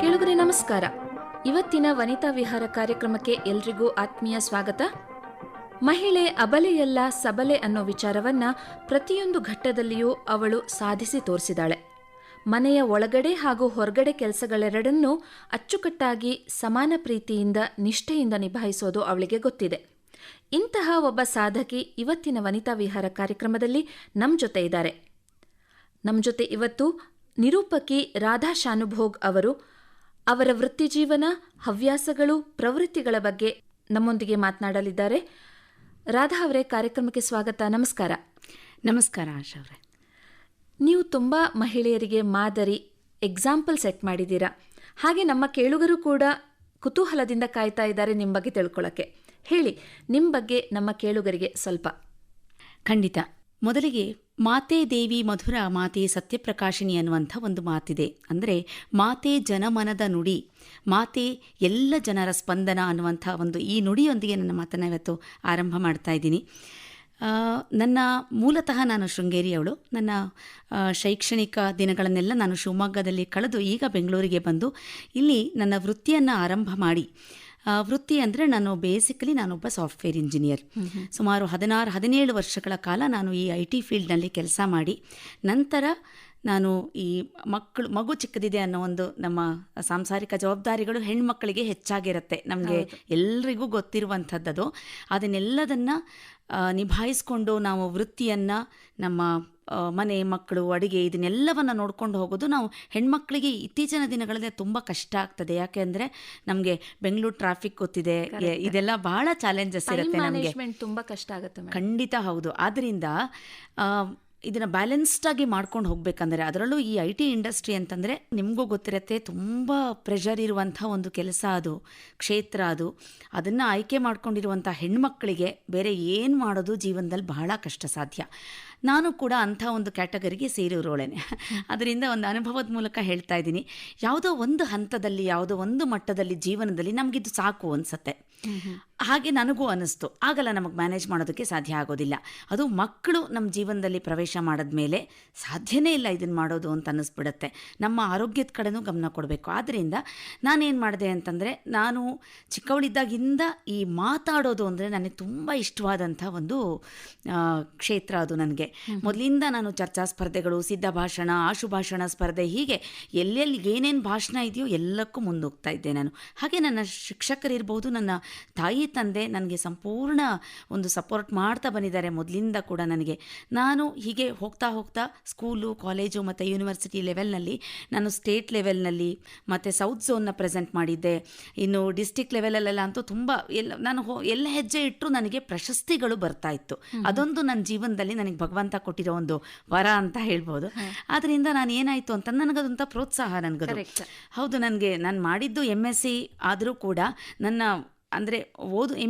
ಕೇಳುಗರೆ ನಮಸ್ಕಾರ. ಇವತ್ತಿನ ವನಿತಾ ವಿಹಾರ ಕಾರ್ಯಕ್ರಮಕ್ಕೆ ಎಲ್ರಿಗೂ ಆತ್ಮೀಯ ಸ್ವಾಗತ. ಮಹಿಳೆ ಅಬಲೆಯಲ್ಲ ಸಬಲೆ ಅನ್ನೋ ವಿಚಾರವನ್ನ ಪ್ರತಿಯೊಂದು ಘಟ್ಟದಲ್ಲಿಯೂ ಅವಳು ಸಾಧಿಸಿ ತೋರಿಸಿದಾಳೆ. ಮನೆಯ ಒಳಗಡೆ ಹಾಗೂ ಹೊರಗಡೆ ಕೆಲಸಗಳೆರಡನ್ನೂ ಅಚ್ಚುಕಟ್ಟಾಗಿ ಸಮಾನ ಪ್ರೀತಿಯಿಂದ ನಿಷ್ಠೆಯಿಂದ ನಿಭಾಯಿಸೋದು ಅವಳಿಗೆ ಗೊತ್ತಿದೆ. ಇಂತಹ ಒಬ್ಬ ಸಾಧಕಿ ಇವತ್ತಿನ ವನಿತಾ ವಿಹಾರ ಕಾರ್ಯಕ್ರಮದಲ್ಲಿ ನಮ್ಮ ಜೊತೆ ಇದ್ದಾರೆ. ನಮ್ಮ ಜೊತೆ ಇವತ್ತು ನಿರೂಪಕಿ ರಾಧಾ ಶಾನುಭೋಗ್ ಅವರು ಅವರ ವೃತ್ತಿಜೀವನ, ಹವ್ಯಾಸಗಳು, ಪ್ರವೃತ್ತಿಗಳ ಬಗ್ಗೆ ನಮ್ಮೊಂದಿಗೆ ಮಾತನಾಡಲಿದ್ದಾರೆ. ರಾಧಾ ಅವರೇ, ಕಾರ್ಯಕ್ರಮಕ್ಕೆ ಸ್ವಾಗತ. ನಮಸ್ಕಾರ. ನಮಸ್ಕಾರ ಆಶಾ ಅವರೇ. ನೀವು ತುಂಬ ಮಹಿಳೆಯರಿಗೆ ಮಾದರಿ, ಎಕ್ಸಾಂಪಲ್ ಸೆಟ್ ಮಾಡಿದ್ದೀರಾ. ಹಾಗೆ ನಮ್ಮ ಕೇಳುಗರು ಕೂಡ ಕುತೂಹಲದಿಂದ ಕಾಯ್ತಾ ಇದ್ದಾರೆ ನಿಮ್ಮ ಬಗ್ಗೆ ತಿಳ್ಕೊಳ್ಳೋಕ್ಕೆ. ಹೇಳಿ, ನಿಮ್ಮ ಬಗ್ಗೆ ನಮ್ಮ ಕೇಳುಗರಿಗೆ ಸ್ವಲ್ಪ. ಖಂಡಿತ. ಮೊದಲಿಗೆ ಮಾತೆ ದೇವಿ ಮಧುರ ಮಾತೆ ಸತ್ಯಪ್ರಕಾಶಿನಿ ಅನ್ನುವಂಥ ಒಂದು ಮಾತಿದೆ. ಅಂದರೆ ಮಾತೆ ಜನಮನದ ನುಡಿ, ಮಾತೆ ಎಲ್ಲ ಜನರ ಸ್ಪಂದನ ಅನ್ನುವಂಥ ಒಂದು ಈ ನುಡಿಯೊಂದಿಗೆ ನನ್ನ ಮಾತನ್ನು ಇವತ್ತು ಆರಂಭ ಮಾಡ್ತಾ ಇದ್ದೀನಿ. ನನ್ನ ಮೂಲತಃ ನಾನು ಶೃಂಗೇರಿಯವಳು. ನನ್ನ ಶೈಕ್ಷಣಿಕ ದಿನಗಳನ್ನೆಲ್ಲ ನಾನು ಶಿವಮೊಗ್ಗದಲ್ಲಿ ಕಳೆದು ಈಗ ಬೆಂಗಳೂರಿಗೆ ಬಂದು ಇಲ್ಲಿ ನನ್ನ ವೃತ್ತಿಯನ್ನು ಆರಂಭ ಮಾಡಿ, ವೃತ್ತಿ ಅಂದರೆ ನಾನೊಬ್ಬ ಸಾಫ್ಟ್ವೇರ್ ಇಂಜಿನಿಯರ್. ಸುಮಾರು 16-17 ವರ್ಷಗಳ ಕಾಲ ನಾನು ಈ IT ಫೀಲ್ಡ್ನಲ್ಲಿ ಕೆಲಸ ಮಾಡಿ, ನಂತರ ನಾನು ಈ ಮಗು ಚಿಕ್ಕದಿದೆ ಅನ್ನೋ ಒಂದು ನಮ್ಮ ಸಾಂಸಾರಿಕ ಜವಾಬ್ದಾರಿಗಳು ಹೆಣ್ಮಕ್ಕಳಿಗೆ ಹೆಚ್ಚಾಗಿರುತ್ತೆ. ನಮಗೆ ಎಲ್ರಿಗೂ ಗೊತ್ತಿರುವಂಥದ್ದು. ಅದನ್ನೆಲ್ಲದನ್ನು ನಿಭಾಯಿಸ್ಕೊಂಡು ನಾವು ವೃತ್ತಿಯನ್ನು, ನಮ್ಮ ಮನೆ, ಮಕ್ಕಳು, ಅಡುಗೆ ಇದನ್ನೆಲ್ಲವನ್ನು ನೋಡ್ಕೊಂಡು ಹೋಗೋದು ನಾವು ಹೆಣ್ಮಕ್ಳಿಗೆ ಇತ್ತೀಚಿನ ದಿನಗಳಲ್ಲಿ ತುಂಬ ಕಷ್ಟ ಆಗ್ತದೆ. ಯಾಕೆ ಅಂದರೆ ನಮಗೆ ಬೆಂಗಳೂರು ಟ್ರಾಫಿಕ್ ಗೊತ್ತಿದೆ, ಇದೆಲ್ಲ ಬಹಳ ಚಾಲೆಂಜಸ್ ಇರುತ್ತೆ ನಮಗೆ, ತುಂಬ ಕಷ್ಟ ಆಗುತ್ತೆ. ಖಂಡಿತ ಹೌದು. ಆದ್ದರಿಂದ ಇದನ್ನು ಬ್ಯಾಲೆನ್ಸ್ಡಾಗಿ ಮಾಡ್ಕೊಂಡು ಹೋಗಬೇಕಂದ್ರೆ, ಅದರಲ್ಲೂ ಈ IT ಇಂಡಸ್ಟ್ರಿ ಅಂತಂದರೆ ನಿಮಗೂ ಗೊತ್ತಿರುತ್ತೆ, ತುಂಬ ಪ್ರೆಷರ್ ಇರುವಂಥ ಒಂದು ಕೆಲಸ, ಅದು ಕ್ಷೇತ್ರ. ಅದನ್ನು ಆಯ್ಕೆ ಮಾಡ್ಕೊಂಡಿರುವಂಥ ಹೆಣ್ಮಕ್ಳಿಗೆ ಬೇರೆ ಏನು ಮಾಡೋದು ಜೀವನದಲ್ಲಿ ಬಹಳ ಕಷ್ಟ ಸಾಧ್ಯ. ನಾನು ಕೂಡ ಅಂಥ ಒಂದು ಕ್ಯಾಟಗರಿಗೆ ಸೇರಿರೋಳೇನೆ. ಅದರಿಂದ ಒಂದು ಅನುಭವದ ಮೂಲಕ ಹೇಳ್ತಾ ಇದ್ದೀನಿ. ಯಾವುದೋ ಒಂದು ಹಂತದಲ್ಲಿ, ಯಾವುದೋ ಒಂದು ಮಟ್ಟದಲ್ಲಿ ಜೀವನದಲ್ಲಿ ನಮಗಿದು ಸಾಕು ಅನಿಸುತ್ತೆ. ಹಾಗೆ ನನಗೂ ಅನ್ನಿಸ್ತು. ಆಗಲ್ಲ, ನಮಗೆ ಮ್ಯಾನೇಜ್ ಮಾಡೋದಕ್ಕೆ ಸಾಧ್ಯ ಆಗೋದಿಲ್ಲ. ಅದು ಮಕ್ಕಳು ನಮ್ಮ ಜೀವನದಲ್ಲಿ ಪ್ರವೇಶ ಮಾಡಿದ್ಮೇಲೆ ಸಾಧ್ಯನೇ ಇಲ್ಲ ಇದನ್ನು ಮಾಡೋದು ಅಂತ ಅನ್ನಿಸ್ಬಿಡುತ್ತೆ. ನಮ್ಮ ಆರೋಗ್ಯದ ಕಡೆನೂ ಗಮನ ಕೊಡಬೇಕು. ಆದ್ದರಿಂದ ನಾನೇನು ಮಾಡಿದೆ ಅಂತಂದರೆ, ನಾನು ಚಿಕ್ಕವಳಿದ್ದಾಗಿಂದ ಈ ಮಾತಾಡೋದು ಅಂದರೆ ನನಗೆ ತುಂಬ ಇಷ್ಟವಾದಂಥ ಒಂದು ಕ್ಷೇತ್ರ. ಅದು ನನಗೆ ಮೊದಲಿಂದ ನಾನು ಚರ್ಚಾ ಸ್ಪರ್ಧೆಗಳು, ಸಿದ್ಧ ಭಾಷಣ, ಆಶುಭಾಷಣ ಸ್ಪರ್ಧೆ, ಹೀಗೆ ಎಲ್ಲೆಲ್ಲಿ ಏನೇನು ಭಾಷಣ ಇದೆಯೋ ಎಲ್ಲಕ್ಕೂ ಮುಂದೋಗ್ತಾ ಇದ್ದೆ ನಾನು. ಹಾಗೆ ನನ್ನ ಶಿಕ್ಷಕರಿರ್ಬೋದು, ನನ್ನ ತಾಯಿ ತಂದೆ ನನಗೆ ಸಂಪೂರ್ಣ ಒಂದು ಸಪೋರ್ಟ್ ಮಾಡ್ತಾ ಬಂದಿದ್ದಾರೆ ಮೊದಲಿಂದ ಕೂಡ ನನಗೆ. ನಾನು ಹೀಗೆ ಹೋಗ್ತಾ ಹೋಗ್ತಾ ಸ್ಕೂಲು, ಕಾಲೇಜು ಮತ್ತು ಯೂನಿವರ್ಸಿಟಿ ಲೆವೆಲ್ನಲ್ಲಿ ನಾನು ಸ್ಟೇಟ್ ಲೆವೆಲ್ನಲ್ಲಿ ಮತ್ತು ಸೌತ್ ಝೋನ್ನ ಪ್ರೆಸೆಂಟ್ ಮಾಡಿದ್ದೆ. ಇನ್ನು ಡಿಸ್ಟಿಕ್ ಲೆವೆಲಲ್ಲೆಲ್ಲ ಅಂತೂ ತುಂಬ ನಾನು ಎಲ್ಲ ಹೆಜ್ಜೆ ಇಟ್ಟರು ನನಗೆ ಪ್ರಶಸ್ತಿಗಳು ಬರ್ತಾ ಇತ್ತು. ಅದೊಂದು ನನ್ನ ಜೀವನದಲ್ಲಿ ನನಗೆ ಭಗವಂತ ಕೊಟ್ಟಿರೋ ಒಂದು ವರ ಅಂತ ಹೇಳ್ಬೋದು. ಆದ್ದರಿಂದ ನಾನು ಏನಾಯಿತು ಅಂತ ನನಗದಂಥ ಪ್ರೋತ್ಸಾಹ ನನಗದು ಹೌದು. ನಾನು ಮಾಡಿದ್ದು MSc ಆದರೂ ಕೂಡ ಅಂದರೆ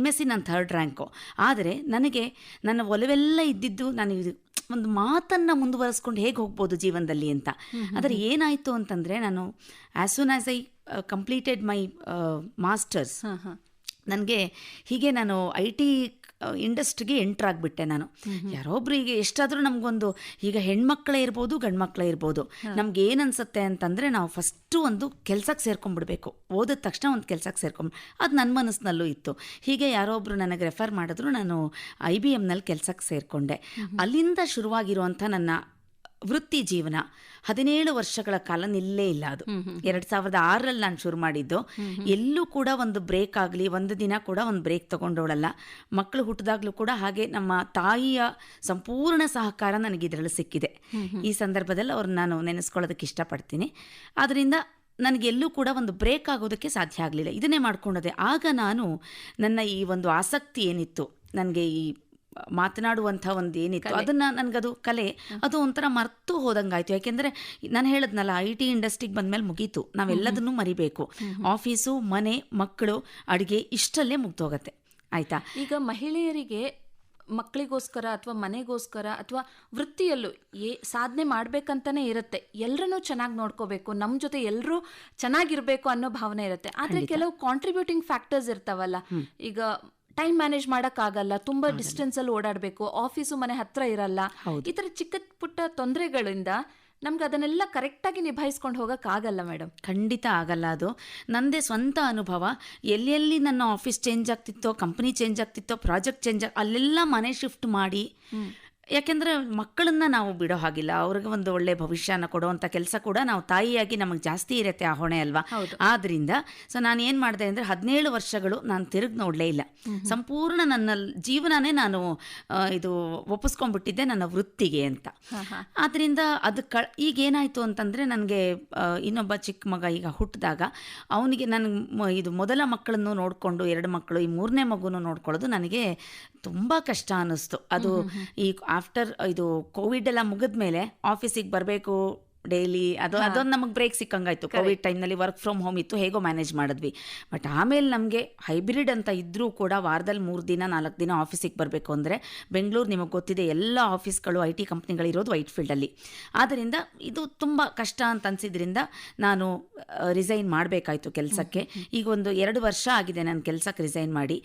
MSc ನಾನು 3rd ರ್ಯಾಂಕು. ಆದರೆ ನನಗೆ ನನ್ನ ಒಲವೆಲ್ಲ ಇದ್ದಿದ್ದು, ನಾನು ಒಂದು ಮಾತನ್ನು ಮುಂದುವರಿಸ್ಕೊಂಡು ಹೇಗೆ ಹೋಗ್ಬೋದು ಜೀವನದಲ್ಲಿ ಅಂತ. ಆದರೆ ಏನಾಯಿತು ಅಂತಂದರೆ, ನಾನು as soon as I completed my masters, ನನಗೆ ಹೀಗೆ ನಾನು IT ಇಂಡಸ್ಟ್ರಿಗೆ ಎಂಟ್ರಾಗ್ಬಿಟ್ಟೆ ನಾನು. ಯಾರೊಬ್ರು ಈಗ ಎಷ್ಟಾದರೂ ನಮಗೊಂದು, ಈಗ ಹೆಣ್ಮಕ್ಳೇ ಇರ್ಬೋದು, ಗಂಡ್ಮಕ್ಳೇ ಇರ್ಬೋದು, ನಮ್ಗೆ ಏನು ಅನ್ಸುತ್ತೆ ಅಂತಂದರೆ, ನಾವು ಫಸ್ಟು ಒಂದು ಕೆಲಸಕ್ಕೆ ಸೇರ್ಕೊಂಡ್ಬಿಡ್ಬೇಕು. ಓದಿದ ತಕ್ಷಣ ಒಂದು ಕೆಲಸಕ್ಕೆ ಅದು ನನ್ನ ಮನಸ್ಸಿನಲ್ಲೂ ಇತ್ತು. ಹೀಗೆ ಯಾರೊಬ್ರು ನನಗೆ ರೆಫರ್ ಮಾಡಿದ್ರು, ನಾನು IBMನಲ್ಲಿ ಕೆಲಸಕ್ಕೆ ಸೇರಿಕೊಂಡೆ. ಅಲ್ಲಿಂದ ಶುರುವಾಗಿರುವಂಥ ನನ್ನ ವೃತ್ತಿ ಜೀವನ 17 ವರ್ಷಗಳ ಕಾಲ ನಿಲ್ಲೇ ಇಲ್ಲ. ಅದು 2006ರಲ್ಲಿ ನಾನು ಶುರು ಮಾಡಿದ್ದು. ಎಲ್ಲೂ ಕೂಡ ಒಂದು ಬ್ರೇಕ್ ಆಗಲಿ, ಒಂದು ದಿನ ಕೂಡ ಒಂದು ಬ್ರೇಕ್ ತೊಗೊಂಡೋಳಲ್ಲ. ಮಕ್ಕಳು ಹುಟ್ಟಿದಾಗಲೂ ಕೂಡ ಹಾಗೆ ನಮ್ಮ ತಾಯಿಯ ಸಂಪೂರ್ಣ ಸಹಕಾರ ನನಗೆ ಇದರಲ್ಲಿ ಸಿಕ್ಕಿದೆ. ಈ ಸಂದರ್ಭದಲ್ಲಿ ಅವ್ರನ್ನ ನಾನು ನೆನೆಸ್ಕೊಳ್ಳೋದಕ್ಕೆ ಇಷ್ಟಪಡ್ತೀನಿ. ಆದ್ದರಿಂದ ನನಗೆಲ್ಲೂ ಕೂಡ ಒಂದು ಬ್ರೇಕ್ ಆಗೋದಕ್ಕೆ ಸಾಧ್ಯ ಆಗಲಿಲ್ಲ. ಇದನ್ನೇ ಮಾಡ್ಕೊಂಡದೆ. ಆಗ ನಾನು ನನ್ನ ಈ ಒಂದು ಆಸಕ್ತಿ ಏನಿತ್ತು, ನನಗೆ ಈ ಮಾತನಾಡುವಂಥ ಒಂದು ಏನಿತ್ತು, ಅದನ್ನು ನನಗದು ಕಲೆ ಅದು ಒಂಥರ ಮರ್ತು ಹೋದಂಗಾಯ್ತು. ಯಾಕೆಂದರೆ ನಾನು ಹೇಳದ್ನಲ್ಲ, IT ಇಂಡಸ್ಟ್ರಿಗೆ ಬಂದಮೇಲೆ ಮುಗೀತು, ನಾವೆಲ್ಲದನ್ನೂ ಮರಿಬೇಕು. ಆಫೀಸು, ಮನೆ, ಮಕ್ಕಳು, ಅಡುಗೆ ಇಷ್ಟಲ್ಲೇ ಮುಗ್ದೋಗತ್ತೆ. ಆಯಿತಾ? ಈಗ ಮಹಿಳೆಯರಿಗೆ ಮಕ್ಕಳಿಗೋಸ್ಕರ ಅಥವಾ ಮನೆಗೋಸ್ಕರ ಅಥವಾ ವೃತ್ತಿಯಲ್ಲೂ ಸಾಧನೆ ಮಾಡಬೇಕಂತಲೇ ಇರುತ್ತೆ. ಎಲ್ಲರನ್ನೂ ಚೆನ್ನಾಗಿ ನೋಡ್ಕೋಬೇಕು, ನಮ್ಮ ಜೊತೆ ಎಲ್ಲರೂ ಚೆನ್ನಾಗಿರಬೇಕು ಅನ್ನೋ ಭಾವನೆ ಇರುತ್ತೆ. ಆದರೆ ಕೆಲವು ಕಾಂಟ್ರಿಬ್ಯೂಟಿಂಗ್ ಫ್ಯಾಕ್ಟರ್ಸ್ ಇರ್ತಾವಲ್ಲ. ಈಗ ಟೈಮ್ ಮ್ಯಾನೇಜ್ ಮಾಡೋಕ್ಕಾಗಲ್ಲ, ತುಂಬ ಡಿಸ್ಟೆನ್ಸಲ್ಲಿ ಓಡಾಡಬೇಕು, ಆಫೀಸು ಮನೆ ಹತ್ರ ಇರಲ್ಲ, ಈ ಥರ ಚಿಕ್ಕ ಪುಟ್ಟ ತೊಂದರೆಗಳಿಂದ ನಮ್ಗೆ ಅದನ್ನೆಲ್ಲ ಕರೆಕ್ಟಾಗಿ ನಿಭಾಯಿಸ್ಕೊಂಡು ಹೋಗೋಕ್ಕಾಗಲ್ಲ ಮೇಡಮ್. ಖಂಡಿತ ಆಗಲ್ಲ. ಅದು ನನ್ನದೇ ಸ್ವಂತ ಅನುಭವ. ಎಲ್ಲೆಲ್ಲಿ ನನ್ನ ಆಫೀಸ್ ಚೇಂಜ್ ಆಗ್ತಿತ್ತೋ, ಕಂಪ್ನಿ ಚೇಂಜ್ ಆಗ್ತಿತ್ತೋ, ಪ್ರಾಜೆಕ್ಟ್ ಚೇಂಜ್ ಅಲ್ಲೆಲ್ಲ ಮನೆ ಶಿಫ್ಟ್ ಮಾಡಿ, ಯಾಕೆಂದರೆ ಮಕ್ಕಳನ್ನ ನಾವು ಬಿಡೋ ಹಾಗಿಲ್ಲ, ಅವ್ರಿಗೆ ಒಂದು ಒಳ್ಳೆ ಭವಿಷ್ಯನ ಕೊಡುವಂಥ ಕೆಲಸ ಕೂಡ ನಾವು ತಾಯಿಯಾಗಿ ನಮಗೆ ಜಾಸ್ತಿ ಇರುತ್ತೆ ಆ ಹೊಣೆ ಅಲ್ವಾ. ಆದ್ದರಿಂದ ಸೊ ನಾನು ಏನು ಮಾಡಿದೆ ಅಂದರೆ 17 ವರ್ಷಗಳು ನಾನು ತಿರುಗಿ ನೋಡಲೇ ಇಲ್ಲ. ಸಂಪೂರ್ಣ ನನ್ನ ಜೀವನನೇ ನಾನು ಇದು ಒಪ್ಪಿಸ್ಕೊಂಡ್ಬಿಟ್ಟಿದ್ದೆ ನನ್ನ ವೃತ್ತಿಗೆ ಅಂತ. ಆದ್ದರಿಂದ ಅದು ಈಗೇನಾಯಿತು ಅಂತಂದರೆ, ನನಗೆ ಇನ್ನೊಬ್ಬ ಚಿಕ್ಕ ಮಗ ಈಗ ಹುಟ್ಟಿದಾಗ ಅವನಿಗೆ ನನಗೆ ಇದು ಮೊದಲ ಮಕ್ಕಳನ್ನು ನೋಡಿಕೊಂಡು 2 ಮಕ್ಕಳು, ಈ 3ನೇ ಮಗುನು ನೋಡ್ಕೊಳ್ಳೋದು ನನಗೆ ತುಂಬ ಕಷ್ಟ ಅನ್ನಿಸ್ತು. ಅದು ಈ ಆಫ್ಟರ್ ಇದು ಕೋವಿಡ್ ಎಲ್ಲ ಮುಗಿದ್ಮೇಲೆ ಆಫೀಸಿಗೆ ಬರಬೇಕು ಡೈಲಿ, ಅದೊಂದು ನಮಗೆ ಬ್ರೇಕ್ ಸಿಕ್ಕಂಗಾಯ್ತು. ಕೋವಿಡ್ ಟೈಮ್ನಲ್ಲಿ ವರ್ಕ್ ಫ್ರಮ್ ಹೋಮ್ ಇತ್ತು, ಹೇಗೋ ಮ್ಯಾನೇಜ್ ಮಾಡಿದ್ವಿ. ಬಟ್ ಆಮೇಲೆ ನಮಗೆ ಹೈಬ್ರಿಡ್ ಅಂತ ಇದ್ದರೂ ಕೂಡ ವಾರದಲ್ಲಿ 3 ದಿನ 4 ದಿನ ಆಫೀಸಿಗೆ ಬರಬೇಕು ಅಂದರೆ, ಬೆಂಗಳೂರು ನಿಮಗೆ ಗೊತ್ತಿದೆ, ಎಲ್ಲ ಆಫೀಸ್ಗಳು IT ಕಂಪ್ನಿಗಳಿರೋದು ವೈಟ್ ಫೀಲ್ಡಲ್ಲಿ. ಆದ್ದರಿಂದ ಇದು ತುಂಬ ಕಷ್ಟ ಅಂತ ಅನಿಸಿದ್ರಿಂದ ನಾನು ರಿಸೈನ್ ಮಾಡಬೇಕಾಯ್ತು ಕೆಲಸಕ್ಕೆ. ಈಗ ಒಂದು 2 ವರ್ಷ ಆಗಿದೆ ನಾನು ಕೆಲಸಕ್ಕೆ ರಿಸೈನ್ ಮಾಡಿ.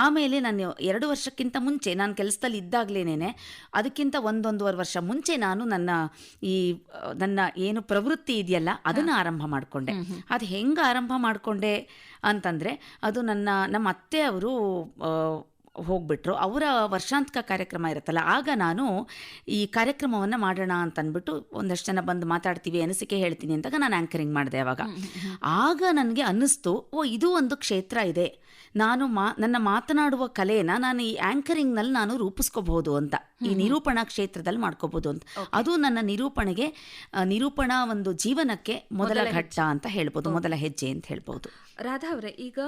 ಆಮೇಲೆ ನಾನು 2 ವರ್ಷಕ್ಕಿಂತ ಮುಂಚೆ ನಾನು ಕೆಲಸದಲ್ಲಿ ಇದ್ದಾಗಲೇ ಅದಕ್ಕಿಂತ 1.5 ವರ್ಷ ಮುಂಚೆ ನಾನು ನನ್ನ ಏನು ಪ್ರವೃತ್ತಿ ಇದೆಯಲ್ಲ ಅದನ್ನು ಆರಂಭ ಮಾಡಿಕೊಂಡೆ. ಅದು ಹೆಂಗೆ ಆರಂಭ ಮಾಡಿಕೊಂಡೆ ಅಂತಂದರೆ, ಅದು ನಮ್ಮ ಅತ್ತೆ ಅವರು ಹೋಗ್ಬಿಟ್ರು. ಅವರ ವರ್ಷಾಂತಿಕ ಕಾರ್ಯಕ್ರಮ ಇರುತ್ತಲ್ಲ, ಆಗ ನಾನು ಈ ಕಾರ್ಯಕ್ರಮವನ್ನು ಮಾಡೋಣ ಅಂತ ಅಂದ್ಬಿಟ್ಟು ಒಂದಷ್ಟು ಜನ ಬಂದು ಮಾತಾಡ್ತೀವಿ, ಅನಿಸಿಕೆ ಹೇಳ್ತೀನಿ ಅಂತಾಗ ನಾನು ಆ್ಯಂಕರಿಂಗ್ ಮಾಡಿದೆ. ಆಗ ನನಗೆ ಅನ್ನಿಸ್ತು, ಇದು ಒಂದು ಕ್ಷೇತ್ರ ಇದೆ, ನಾನು ನನ್ನ ಮಾತನಾಡುವ ಕಲೆನ ನಾನು ಈ ಆ್ಯಂಕರಿಂಗ್ನಲ್ಲಿ ನಾನು ರೂಪಿಸ್ಕೋಬಹುದು ಅಂತ, ಈ ನಿರೂಪಣಾ ಕ್ಷೇತ್ರದಲ್ಲಿ ಮಾಡ್ಕೋಬಹುದು ಅಂತ. ಅದು ನನ್ನ ನಿರೂಪಣಾ ಒಂದು ಜೀವನಕ್ಕೆ ಮೊದಲ ಘಟ್ಟ ಅಂತ ಹೇಳ್ಬೋದು, ಮೊದಲ ಹೆಜ್ಜೆ ಅಂತ ಹೇಳ್ಬೋದು. ರಾಧಾ ಅವರೇ, ಈಗ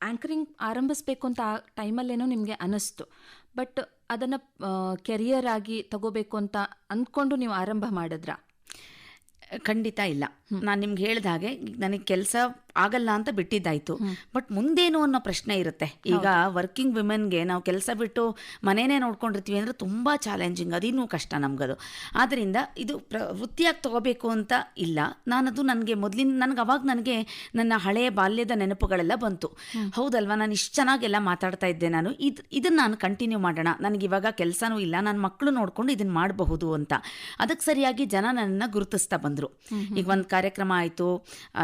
ಆ್ಯಂಕರಿಂಗ್ ಆರಂಭಿಸಬೇಕು ಅಂತ ಆ ಟೈಮಲ್ಲೇನೋ ನಿಮಗೆ ಅನ್ನಿಸ್ತು, ಬಟ್ ಅದನ್ನು ಕೆರಿಯರ್ ಆಗಿ ತಗೋಬೇಕು ಅಂತ ಅಂದ್ಕೊಂಡು ನೀವು ಆರಂಭ ಮಾಡಿದ್ರಾ? ಖಂಡಿತ ಇಲ್ಲ. ನಾನು ನಿಮ್ಗೆ ಹೇಳಿದ ಹಾಗೆ ನನಗೆ ಕೆಲಸ ಆಗಲ್ಲ ಅಂತ ಬಿಟ್ಟಿದ್ದಾಯಿತು. ಬಟ್ ಮುಂದೇನು ಅನ್ನೋ ಪ್ರಶ್ನೆ ಇರುತ್ತೆ. ಈಗ ವರ್ಕಿಂಗ್ ವಿಮೆನ್ಗೆ ನಾವು ಕೆಲಸ ಬಿಟ್ಟು ಮನೇನೇ ನೋಡ್ಕೊಂಡಿರ್ತೀವಿ ಅಂದರೆ ತುಂಬ ಚಾಲೆಂಜಿಂಗ್, ಅದಿನ್ನೂ ಕಷ್ಟ ನಮಗದು. ಆದ್ದರಿಂದ ಇದು ವೃತ್ತಿಯಾಗಿ ತಗೋಬೇಕು ಅಂತ ಇಲ್ಲ. ನಾನದು ನನಗೆ ನನ್ನ ಹಳೆಯ ಬಾಲ್ಯದ ನೆನಪುಗಳೆಲ್ಲ ಬಂತು. ಹೌದಲ್ವಾ, ನಾನು ಇಷ್ಟು ಚೆನ್ನಾಗೆಲ್ಲ ಮಾತಾಡ್ತಾ ಇದ್ದೆ, ನಾನು ಇದನ್ನು ನಾನು ಕಂಟಿನ್ಯೂ ಮಾಡೋಣ, ನನಗಿವಾಗ ಕೆಲಸನೂ ಇಲ್ಲ, ನನ್ನ ಮಕ್ಕಳು ನೋಡ್ಕೊಂಡು ಇದನ್ನು ಮಾಡಬಹುದು ಅಂತ. ಅದಕ್ಕೆ ಸರಿಯಾಗಿ ಜನ ನನ್ನನ್ನು ಗುರುತಿಸ್ತಾ ಬಂದರು. ಈಗ ಒಂದು ಕಾರ್ಯಕ್ರಮ ಆಯಿತು,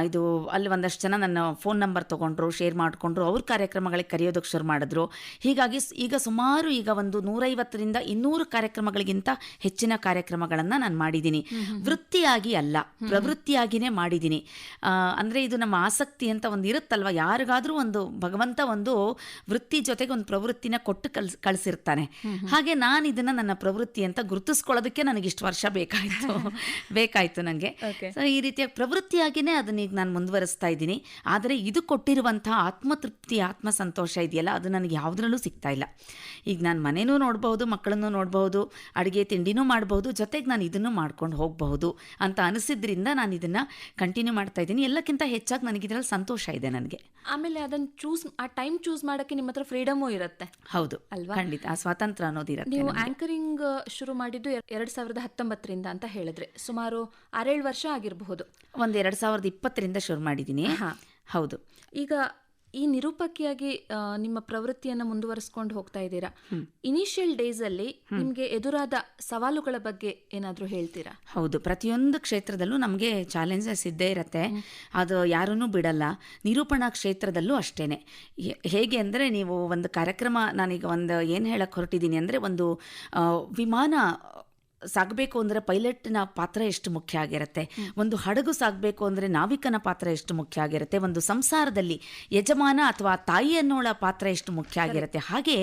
ಇದು ಅಲ್ಲಿ ಒಂದಷ್ಟು ಜನ ನನ್ನ ಫೋನ್ ನಂಬರ್ ತೊಗೊಂಡ್ರು, ಶೇರ್ ಮಾಡಿಕೊಂಡ್ರು, ಅವ್ರ ಕಾರ್ಯಕ್ರಮಗಳಿಗೆ ಕರೆಯೋದಕ್ಕೆ ಶುರು ಮಾಡಿದ್ರು. ಹೀಗಾಗಿ ಈಗ ಸುಮಾರು ಒಂದು 150ರಿಂದ 200 ಕಾರ್ಯಕ್ರಮಗಳಿಗಿಂತ ಹೆಚ್ಚಿನ ಕಾರ್ಯಕ್ರಮಗಳನ್ನು ನಾನು ಮಾಡಿದ್ದೀನಿ. ವೃತ್ತಿಯಾಗಿ ಅಲ್ಲ, ಪ್ರವೃತ್ತಿಯಾಗಿಯೇ ಮಾಡಿದ್ದೀನಿ. ಅಂದರೆ ಇದು ನಮ್ಮ ಆಸಕ್ತಿ ಅಂತ ಒಂದು ಇರುತ್ತಲ್ವ, ಯಾರಿಗಾದರೂ ಒಂದು ಭಗವಂತ ಒಂದು ವೃತ್ತಿ ಜೊತೆಗೆ ಒಂದು ಪ್ರವೃತ್ತಿನ ಕೊಟ್ಟು ಕಳಿಸಿರ್ತಾನೆ. ಹಾಗೆ ನಾನು ಇದನ್ನು ನನ್ನ ಪ್ರವೃತ್ತಿ ಅಂತ ಗುರುತಿಸ್ಕೊಳ್ಳೋದಕ್ಕೆ ನನಗಿಷ್ಟು ವರ್ಷ ಬೇಕಾಯಿತು ನನಗೆ. ಸೊ ಈ ರೀತಿಯ ಪ್ರವೃತ್ತಿಯಾಗಿಯೇ ಅದನ್ನ ಈಗ ನಾನು ಮುಂದುವರಿಸ್ತಾ ಇದ್ದೀನಿ. ಆದರೆ ಇದು ಕೊಟ್ಟಿರುವಂಥ ಆತ್ಮತೃಪ್ತಿ, ಆತ್ಮಸಂತೋಷ ಇದೆಯಲ್ಲ, ಅದು ನನಗೆ ಯಾವುದರಲ್ಲೂ ಸಿಗ್ತಾ ಇಲ್ಲ. ಈಗ ನಾನು ಮನೇನೂ ನೋಡ್ಬೋದು, ಮಕ್ಕಳನ್ನು ನೋಡ್ಬೋದು, ಅಡುಗೆ ತಿಂಡಿನೂ ಮಾಡ್ಬೋದು, ಜೊತೆಗೆ ನಾನು ಇದನ್ನು ಮಾಡ್ಕೊಂಡು ಹೋಗಬಹುದು ಅಂತ ಅನಿಸಿದ್ರಿಂದ ನಾನು ಇದನ್ನು ಕಂಟಿನ್ಯೂ ಮಾಡ್ತಾ ಇದ್ದೀನಿ. ಎಲ್ಲಕ್ಕಿಂತ ಹೆಚ್ಚಾಗಿ ನನಗೆ ಇದರಲ್ಲಿ ಸಂತೋಷ ಇದೆ ನನಗೆ. ಆಮೇಲೆ ಅದನ್ನು ಆ ಟೈಮ್ ಚೂಸ್ ಮಾಡೋಕ್ಕೆ ನಿಮ್ಮ ಹತ್ರ ಫ್ರೀಡಮೂ ಇರುತ್ತೆ. ಹೌದು ಅಲ್ವಾ, ಖಂಡಿತ ಆ ಸ್ವಾತಂತ್ರ್ಯ ಅನ್ನೋದು ಇರುತ್ತೆ. ನೀವು ಆ್ಯಂಕರಿಂಗ್ ಶುರು ಮಾಡಿದ್ದು 2019ರಿಂದ ಅಂತ ಹೇಳಿದ್ರೆ, ಸುಮಾರು 6-7 ವರ್ಷ ಆಗಿರಬಹುದು. ಒಂದು 2020ರಿಂದ ಶುರು ಮಾಡಿದ್ದೀನಿ. ಹೌದು. ಈಗ ಈ ನಿರೂಪಕಿಯಾಗಿ ನಿಮ್ಮ ಪ್ರವೃತ್ತಿಯನ್ನು ಮುಂದುವರಿಸ್ಕೊಂಡು ಹೋಗ್ತಾ ಇದ್ದೀರಾ. ಇನಿಷಿಯಲ್ ಡೇಸ್ ಅಲ್ಲಿ ನಿಮಗೆ ಎದುರಾದ ಸವಾಲುಗಳ ಬಗ್ಗೆ ಏನಾದರೂ ಹೇಳ್ತೀರಾ? ಹೌದು, ಪ್ರತಿಯೊಂದು ಕ್ಷೇತ್ರದಲ್ಲೂ ನಮಗೆ ಚಾಲೆಂಜಸ್ ಇದ್ದೇ ಇರುತ್ತೆ, ಅದು ಯಾರನ್ನೂ ಬಿಡಲ್ಲ. ನಿರೂಪಣಾ ಕ್ಷೇತ್ರದಲ್ಲೂ ಅಷ್ಟೇನೆ. ಹೇಗೆ ಅಂದರೆ, ನೀವು ಒಂದು ಕಾರ್ಯಕ್ರಮ, ನಾನೀಗ ಒಂದು ಏನು ಹೇಳಕ್ಕೆ ಹೊರಟಿದ್ದೀನಿ ಅಂದರೆ, ಒಂದು ವಿಮಾನ ಸಾಗಬೇಕು ಅಂದರೆ ಪೈಲಟ್ನ ಪಾತ್ರ ಎಷ್ಟು ಮುಖ್ಯ ಆಗಿರುತ್ತೆ, ಒಂದು ಹಡಗು ಸಾಗಬೇಕು ಅಂದರೆ ನಾವಿಕನ ಪಾತ್ರ ಎಷ್ಟು ಮುಖ್ಯ ಆಗಿರುತ್ತೆ, ಒಂದು ಸಂಸಾರದಲ್ಲಿ ಯಜಮಾನ ಅಥವಾ ತಾಯಿ ಅನ್ನೋಳ ಪಾತ್ರ ಎಷ್ಟು ಮುಖ್ಯ ಆಗಿರುತ್ತೆ. ಹಾಗೆ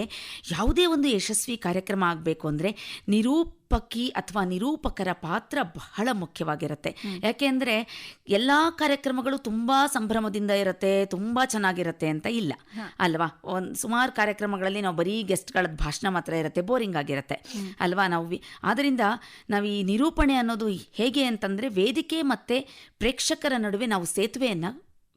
ಯಾವುದೇ ಒಂದು ಯಶಸ್ವಿ ಕಾರ್ಯಕ್ರಮ ಆಗಬೇಕು ಅಂದರೆ ನಿರೂಪಕಿ ಅಥವಾ ನಿರೂಪಕರ ಪಾತ್ರ ಬಹಳ ಮುಖ್ಯವಾಗಿರುತ್ತೆ. ಯಾಕೆಂದರೆ ಎಲ್ಲ ಕಾರ್ಯಕ್ರಮಗಳು ತುಂಬ ಸಂಭ್ರಮದಿಂದ ಇರುತ್ತೆ, ತುಂಬ ಚೆನ್ನಾಗಿರುತ್ತೆ ಅಂತ ಇಲ್ಲ ಅಲ್ವಾ. ಸುಮಾರು ಕಾರ್ಯಕ್ರಮಗಳಲ್ಲಿ ನಾವು ಬರೀ ಗೆಸ್ಟ್ಗಳದ್ದು ಭಾಷಣ ಮಾತ್ರ ಇರುತ್ತೆ, ಬೋರಿಂಗ್ ಆಗಿರುತ್ತೆ ಅಲ್ವಾ. ಆದ್ದರಿಂದ ನಾವು ಈ ನಿರೂಪಣೆ ಅನ್ನೋದು ಹೇಗೆ ಅಂತಂದರೆ, ವೇದಿಕೆ ಮತ್ತು ಪ್ರೇಕ್ಷಕರ ನಡುವೆ ನಾವು ಸೇತುವೆಯನ್ನು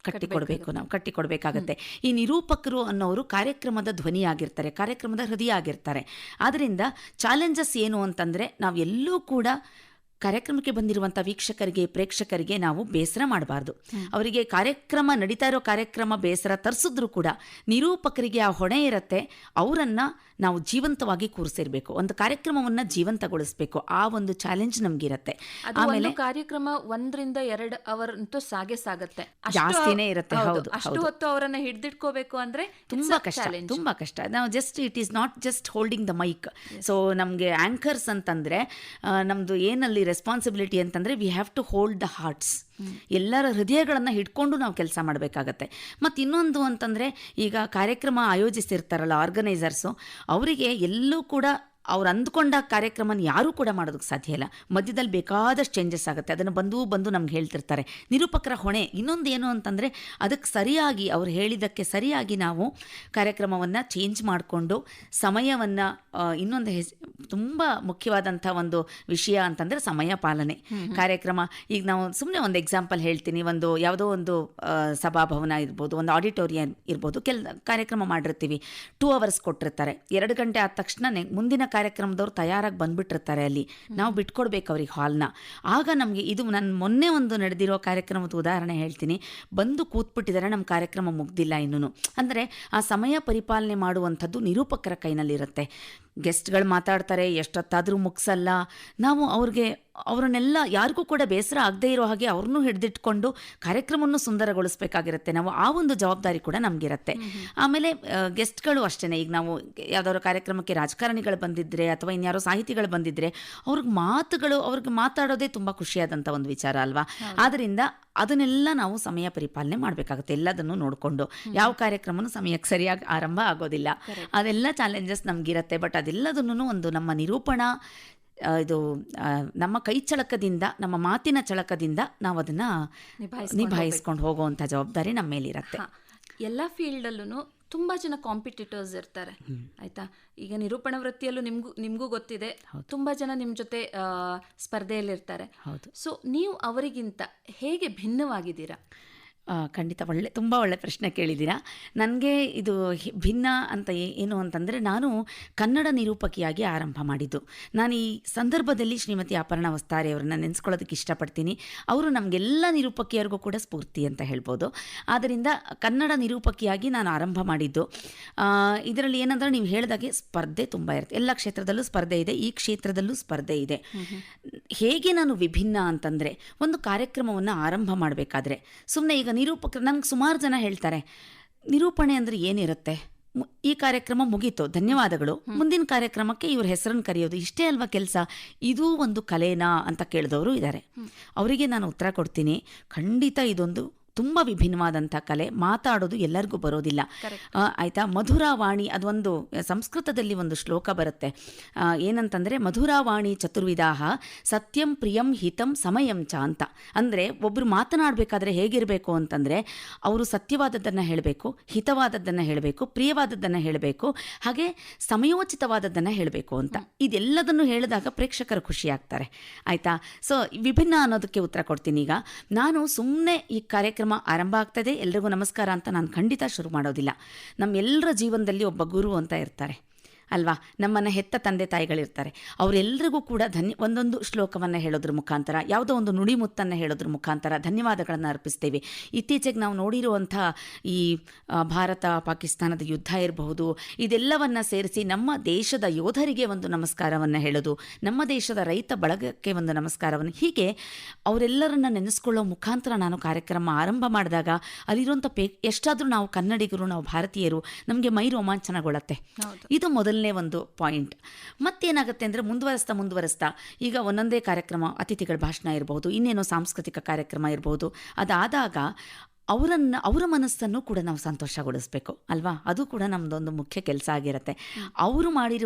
ಕಟ್ಟಿಕೊಡ್ಬೇಕಾಗತ್ತೆ. ಈ ನಿರೂಪಕರು ಅನ್ನೋರು ಕಾರ್ಯಕ್ರಮದ ಧ್ವನಿಯಾಗಿರ್ತಾರೆ, ಕಾರ್ಯಕ್ರಮದ ಹೃದಯ ಆಗಿರ್ತಾರೆ. ಆದ್ದರಿಂದ ಚಾಲೆಂಜಸ್ ಏನು ಅಂತಂದರೆ, ನಾವು ಎಲ್ಲೂ ಕೂಡ ಕಾರ್ಯಕ್ರಮಕ್ಕೆ ಬಂದಿರುವಂಥ ವೀಕ್ಷಕರಿಗೆ, ಪ್ರೇಕ್ಷಕರಿಗೆ ನಾವು ಬೇಸರ ಮಾಡಬಾರ್ದು. ಅವರಿಗೆ ಕಾರ್ಯಕ್ರಮ ನಡೀತಾ ಇರೋ ಕಾರ್ಯಕ್ರಮ ಬೇಸರ ತರಿಸಿದ್ರು ಕೂಡ ನಿರೂಪಕರಿಗೆ ಆ ಹೊಣೆ ಇರುತ್ತೆ. ಅವರನ್ನು ನಾವು ಜೀವಂತವಾಗಿ ಕೂರಿಸಿರ್ಬೇಕು, ಒಂದು ಕಾರ್ಯಕ್ರಮವನ್ನು ಜೀವಂತಗೊಳಿಸಬೇಕು. ಆ ಒಂದು ಚಾಲೆಂಜ್ ನಮಗಿರುತ್ತೆ. ಆಮೇಲೆ ಕಾರ್ಯಕ್ರಮ 1-2 ಅವರ್ ಅಂತೂ ಸಾಗತ್ತೆ, ಜಾಸ್ತಿನೇ ಇರುತ್ತೆ. ಹೌದು, ಅಷ್ಟು ಹೊತ್ತು ಅವರನ್ನ ಹಿಡಿದಿಟ್ಕೋಬೇಕು ಅಂದ್ರೆ ತುಂಬಾ ಕಷ್ಟ. ನಾವು just it is not just holding the mic. So ನಮಗೆ ಆಂಕರ್ಸ್ ಅಂತಂದ್ರೆ ನಮ್ದು ಏನಲ್ಲಿ ರೆಸ್ಪಾನ್ಸಿಬಿಲಿಟಿ ಅಂತಂದರೆ we have to hold the hearts. ಎಲ್ಲರ ಹೃದಯಗಳನ್ನು ಹಿಡ್ಕೊಂಡು ನಾವು ಕೆಲಸ ಮಾಡಬೇಕಾಗತ್ತೆ. ಮತ್ತು ಇನ್ನೊಂದು ಅಂತಂದರೆ, ಈಗ ಕಾರ್ಯಕ್ರಮ ಆಯೋಜಿಸಿರ್ತಾರಲ್ಲ ಆರ್ಗನೈಸರ್ಸು, ಅವರಿಗೆ ಎಲ್ಲೂ ಕೂಡ ಅವ್ರು ಅಂದ್ಕೊಂಡ ಕಾರ್ಯಕ್ರಮನ ಯಾರೂ ಕೂಡ ಮಾಡೋದಕ್ಕೆ ಸಾಧ್ಯ ಇಲ್ಲ. ಮಧ್ಯದಲ್ಲಿ ಬೇಕಾದಷ್ಟು ಚೇಂಜಸ್ ಆಗುತ್ತೆ. ಅದನ್ನು ಬಂದು ನಮ್ಗೆ ಹೇಳ್ತಿರ್ತಾರೆ. ನಿರೂಪಕರ ಹೊಣೆ ಇನ್ನೊಂದು ಏನು ಅಂತಂದರೆ, ಅದಕ್ಕೆ ಸರಿಯಾಗಿ ಅವ್ರು ಹೇಳಿದ್ದಕ್ಕೆ ಸರಿಯಾಗಿ ನಾವು ಕಾರ್ಯಕ್ರಮವನ್ನು ಚೇಂಜ್ ಮಾಡಿಕೊಂಡು ಸಮಯವನ್ನು, ಇನ್ನೊಂದು ತುಂಬ ಮುಖ್ಯವಾದಂಥ ಒಂದು ವಿಷಯ ಅಂತಂದರೆ ಸಮಯ ಪಾಲನೆ. ಕಾರ್ಯಕ್ರಮ, ಈಗ ನಾವು ಸುಮ್ಮನೆ ಒಂದು ಎಕ್ಸಾಂಪಲ್ ಹೇಳ್ತೀನಿ. ಯಾವುದೋ ಒಂದು ಸಭಾಭವನ ಇರ್ಬೋದು, ಒಂದು ಆಡಿಟೋರಿಯಂ ಇರ್ಬೋದು, ಕಾರ್ಯಕ್ರಮ ಮಾಡಿರ್ತೀವಿ. 2 hours ಕೊಟ್ಟಿರ್ತಾರೆ. 2 ಗಂಟೆ ಆದ ತಕ್ಷಣ ಮುಂದಿನ ಕಾರ್ಯಕ್ರಮದವ್ರು ತಯಾರಾಗಿ ಬಂದ್ಬಿಟ್ಟಿರ್ತಾರೆ. ಅಲ್ಲಿ ನಾವು ಬಿಟ್ಕೊಡ್ಬೇಕು ಅವ್ರಿಗೆ ಹಾಲ್ನ. ಆಗ ನಮಗೆ ಇದು ನಾನು ಮೊನ್ನೆ ಒಂದು ನಡೆದಿರೋ ಕಾರ್ಯಕ್ರಮದ ಉದಾಹರಣೆ ಹೇಳ್ತೀನಿ. ಬಂದು ಕೂತ್ಬಿಟ್ಟಿದ್ದಾರೆ, ನಮ್ಮ ಕಾರ್ಯಕ್ರಮ ಮುಗ್ದಿಲ್ಲ ಇನ್ನೂ. ಅಂದರೆ ಆ ಸಮಯ ಪರಿಪಾಲನೆ ಮಾಡುವಂಥದ್ದು ನಿರೂಪಕರ ಕೈನಲ್ಲಿರುತ್ತೆ. ಗೆಸ್ಟ್ಗಳು ಮಾತಾಡ್ತಾರೆ, ಎಷ್ಟೊತ್ತಾದರೂ ಮುಗಿಸಲ್ಲ. ನಾವು ಅವರನ್ನೆಲ್ಲ ಯಾರಿಗೂ ಕೂಡ ಬೇಸರ ಆಗದೇ ಇರೋ ಹಾಗೆ ಅವ್ರನ್ನೂ ಹಿಡಿದಿಟ್ಕೊಂಡು ಕಾರ್ಯಕ್ರಮವನ್ನು ಸುಂದರಗೊಳಿಸಬೇಕಾಗಿರುತ್ತೆ. ನಾವು ಆ ಒಂದು ಜವಾಬ್ದಾರಿ ಕೂಡ ನಮಗಿರುತ್ತೆ. ಆಮೇಲೆ ಗೆಸ್ಟ್ಗಳು ಅಷ್ಟೇ. ಈಗ ನಾವು ಯಾವುದಾದ್ರು ಕಾರ್ಯಕ್ರಮಕ್ಕೆ ರಾಜಕಾರಣಿಗಳು ಬಂದಿದ್ದರೆ ಅಥವಾ ಇನ್ಯಾರೋ ಸಾಹಿತಿಗಳು ಬಂದಿದ್ದರೆ ಅವ್ರಿಗೆ ಮಾತಾಡೋದೇ ತುಂಬ ಖುಷಿಯಾದಂಥ ಒಂದು ವಿಚಾರ ಅಲ್ವಾ. ಆದ್ದರಿಂದ ಅದನ್ನೆಲ್ಲ ನಾವು ಸಮಯ ಪರಿಪಾಲನೆ ಮಾಡಬೇಕಾಗುತ್ತೆ. ಎಲ್ಲದನ್ನು ನೋಡಿಕೊಂಡು ಯಾವ ಕಾರ್ಯಕ್ರಮನೂ ಸಮಯಕ್ಕೆ ಸರಿಯಾಗಿ ಆರಂಭ ಆಗೋದಿಲ್ಲ. ಅದೆಲ್ಲ ಚಾಲೆಂಜಸ್ ನಮಗಿರುತ್ತೆ. ಬಟ್ ಅದೆಲ್ಲದನ್ನು ಒಂದು ನಮ್ಮ ನಿರೂಪಣಾ ನಮ್ಮ ಕೈ ಚಳಕದಿಂದ, ನಮ್ಮ ಮಾತಿನ ಚಳಕದಿಂದ ನಾವು ಅದನ್ನು ನಿಭಾಯಿಸ್ಕೊಂಡು ಹೋಗುವಂಥ ಜವಾಬ್ದಾರಿ ನಮ್ಮ ಮೇಲಿರುತ್ತೆ. ಎಲ್ಲ ಫೀಲ್ಡಲ್ಲೂ ತುಂಬ ಜನ ಕಾಂಪಿಟೇಟರ್ಸ್ ಇರ್ತಾರೆ, ಆಯ್ತಾ. ಈಗ ನಿರೂಪಣಾ ವೃತ್ತಿಯಲ್ಲೂ ನಿಮಗೂ ಗೊತ್ತಿದೆ, ತುಂಬ ಜನ ನಿಮ್ಮ ಜೊತೆ ಸ್ಪರ್ಧೆಯಲ್ಲಿರ್ತಾರೆ. ಸೊ ನೀವು ಅವರಿಗಿಂತ ಹೇಗೆ ಭಿನ್ನವಾಗಿದ್ದೀರಾ? ಖಂಡಿತ ತುಂಬ ಒಳ್ಳೆ ಪ್ರಶ್ನೆ ಕೇಳಿದ್ದೀರಾ. ನನಗೆ ಇದು ಭಿನ್ನ ಅಂತ ಏನು ಅಂತಂದರೆ, ನಾನು ಕನ್ನಡ ನಿರೂಪಕಿಯಾಗಿ ಆರಂಭ ಮಾಡಿದ್ದು. ನಾನು ಈ ಸಂದರ್ಭದಲ್ಲಿ ಶ್ರೀಮತಿ ಅಪರ್ಣಾ ವಸ್ತಾರೆ ಅವರನ್ನು ನೆನೆಸ್ಕೊಳ್ಳೋದಕ್ಕೆ ಇಷ್ಟಪಡ್ತೀನಿ. ಅವರು ನಮಗೆಲ್ಲ ನಿರೂಪಕಿಯರಿಗೂ ಕೂಡ ಸ್ಫೂರ್ತಿ ಅಂತ ಹೇಳ್ಬೋದು. ಆದ್ದರಿಂದ ಕನ್ನಡ ನಿರೂಪಕಿಯಾಗಿ ನಾನು ಆರಂಭ ಮಾಡಿದ್ದು. ಇದರಲ್ಲಿ ಏನಂದರೆ, ನೀವು ಹೇಳಿದಾಗೆ ಸ್ಪರ್ಧೆ ತುಂಬ ಇರುತ್ತೆ. ಎಲ್ಲ ಕ್ಷೇತ್ರದಲ್ಲೂ ಸ್ಪರ್ಧೆ ಇದೆ, ಈ ಕ್ಷೇತ್ರದಲ್ಲೂ ಸ್ಪರ್ಧೆ ಇದೆ. ಹೇಗೆ ನಾನು ವಿಭಿನ್ನ ಅಂತಂದರೆ, ಒಂದು ಕಾರ್ಯಕ್ರಮವನ್ನು ಆರಂಭ ಮಾಡಬೇಕಾದ್ರೆ ಸುಮ್ಮನೆ ಈಗ ನಿರೂಪಕರು, ನನಗೆ ಸುಮಾರು ಜನ ಹೇಳ್ತಾರೆ, ನಿರೂಪಣೆ ಅಂದರೆ ಏನಿರುತ್ತೆ, ಈ ಕಾರ್ಯಕ್ರಮ ಮುಗೀತು, ಧನ್ಯವಾದಗಳು, ಮುಂದಿನ ಕಾರ್ಯಕ್ರಮಕ್ಕೆ ಇವ್ರ ಹೆಸರನ್ನು ಕರೆಯೋದು, ಇಷ್ಟೇ ಅಲ್ವಾ ಕೆಲಸ, ಇದೂ ಒಂದು ಕಲೆನಾ ಅಂತ ಕೇಳಿದವರು ಇದ್ದಾರೆ. ಅವರಿಗೆ ನಾನು ಉತ್ತರ ಕೊಡ್ತೀನಿ, ಖಂಡಿತ ಇದೊಂದು ತುಂಬ ವಿಭಿನ್ನವಾದಂಥ ಕಲೆ. ಮಾತಾಡೋದು ಎಲ್ಲರಿಗೂ ಬರೋದಿಲ್ಲ, ಆಯಿತಾ. ಮಧುರಾವಾಣಿ, ಅದೊಂದು ಸಂಸ್ಕೃತದಲ್ಲಿ ಒಂದು ಶ್ಲೋಕ ಬರುತ್ತೆ. ಏನಂತಂದರೆ, ಮಧುರಾವಾಣಿ ಚತುರ್ವಿಧಾಹ ಸತ್ಯಂ ಪ್ರಿಯಂ ಹಿತಂ ಸಮಯಂ ಚ ಅಂತ. ಅಂದರೆ ಒಬ್ಬರು ಮಾತನಾಡಬೇಕಾದ್ರೆ ಹೇಗಿರಬೇಕು ಅಂತಂದರೆ, ಅವರು ಸತ್ಯವಾದದ್ದನ್ನು ಹೇಳಬೇಕು, ಹಿತವಾದದ್ದನ್ನು ಹೇಳಬೇಕು, ಪ್ರಿಯವಾದದ್ದನ್ನು ಹೇಳಬೇಕು, ಹಾಗೆ ಸಮಯೋಚಿತವಾದದ್ದನ್ನು ಹೇಳಬೇಕು ಅಂತ. ಇದೆಲ್ಲದನ್ನು ಹೇಳಿದಾಗ ಪ್ರೇಕ್ಷಕರು ಖುಷಿಯಾಗ್ತಾರೆ, ಆಯಿತಾ. ಸೊ ವಿಭಿನ್ನ ಅನ್ನೋದಕ್ಕೆ ಉತ್ತರ ಕೊಡ್ತೀನಿ. ಈಗ ನಾನು ಸುಮ್ಮನೆ ಈ ಕಾರ್ಯಕ್ರಮ ಆರಂಭ ಆಗ್ತದೆ, ಎಲ್ರಿಗೂ ನಮಸ್ಕಾರ ಅಂತ ನಾನು ಖಂಡಿತ ಶುರು ಮಾಡೋದಿಲ್ಲ. ನಮ್ಮೆಲ್ಲರ ಜೀವನದಲ್ಲಿ ಒಬ್ಬ ಗುರು ಅಂತ ಇರ್ತಾರೆ ಅಲ್ವಾ. ನಮ್ಮನ್ನು ಹೆತ್ತ ತಂದೆ ತಾಯಿಗಳಿರ್ತಾರೆ. ಅವರೆಲ್ಲರಿಗೂ ಕೂಡ ಒಂದೊಂದು ಶ್ಲೋಕವನ್ನು ಹೇಳೋದ್ರ ಮುಖಾಂತರ, ಯಾವುದೋ ಒಂದು ನುಡಿಮುತ್ತನ್ನು ಹೇಳೋದ್ರ ಮುಖಾಂತರ ಧನ್ಯವಾದಗಳನ್ನು ಅರ್ಪಿಸ್ತೇವೆ. ಇತ್ತೀಚೆಗೆ ನಾವು ನೋಡಿರುವಂಥ ಈ ಭಾರತ ಪಾಕಿಸ್ತಾನದ ಯುದ್ಧ ಇರಬಹುದು, ಇದೆಲ್ಲವನ್ನು ಸೇರಿಸಿ ನಮ್ಮ ದೇಶದ ಯೋಧರಿಗೆ ಒಂದು ನಮಸ್ಕಾರವನ್ನು ಹೇಳೋದು, ನಮ್ಮ ದೇಶದ ರೈತ ಬಳಗಕ್ಕೆ ಒಂದು ನಮಸ್ಕಾರವನ್ನು, ಹೀಗೆ ಅವರೆಲ್ಲರನ್ನ ನೆನೆಸ್ಕೊಳ್ಳೋ ಮುಖಾಂತರ ನಾನು ಕಾರ್ಯಕ್ರಮ ಆರಂಭ ಮಾಡಿದಾಗ ಅಲ್ಲಿರುವಂಥ ಎಷ್ಟಾದರೂ ನಾವು ಕನ್ನಡಿಗರು, ನಾವು ಭಾರತೀಯರು, ನಮಗೆ ಮೈ ರೋಮಾಂಚನಗೊಳ್ಳುತ್ತೆ. ಇದು ಮೊದಲನೇ ಒಂದು ಪಾಯಿಂಟ್. ಮತ್ತೇನಾಗುತ್ತೆ ಅಂದರೆ, ಮುಂದುವರಿಸ್ತಾ ಈಗ ಒಂದೊಂದೇ ಕಾರ್ಯಕ್ರಮ, ಅತಿಥಿಗಳ ಭಾಷಣ ಇರಬಹುದು, ಇನ್ನೇನೋ ಸಾಂಸ್ಕೃತಿಕ ಕಾರ್ಯಕ್ರಮ ಇರಬಹುದು, ಅದಾದಾಗ ಅವರ ಮನಸ್ಸನ್ನು ಕೂಡ ನಾವು ಸಂತೋಷಗೊಳಿಸಬೇಕು ಅಲ್ವಾ. ಅದು ಕೂಡ ನಮ್ಮದೊಂದು ಮುಖ್ಯ ಕೆಲಸ ಆಗಿರುತ್ತೆ. ಅವರು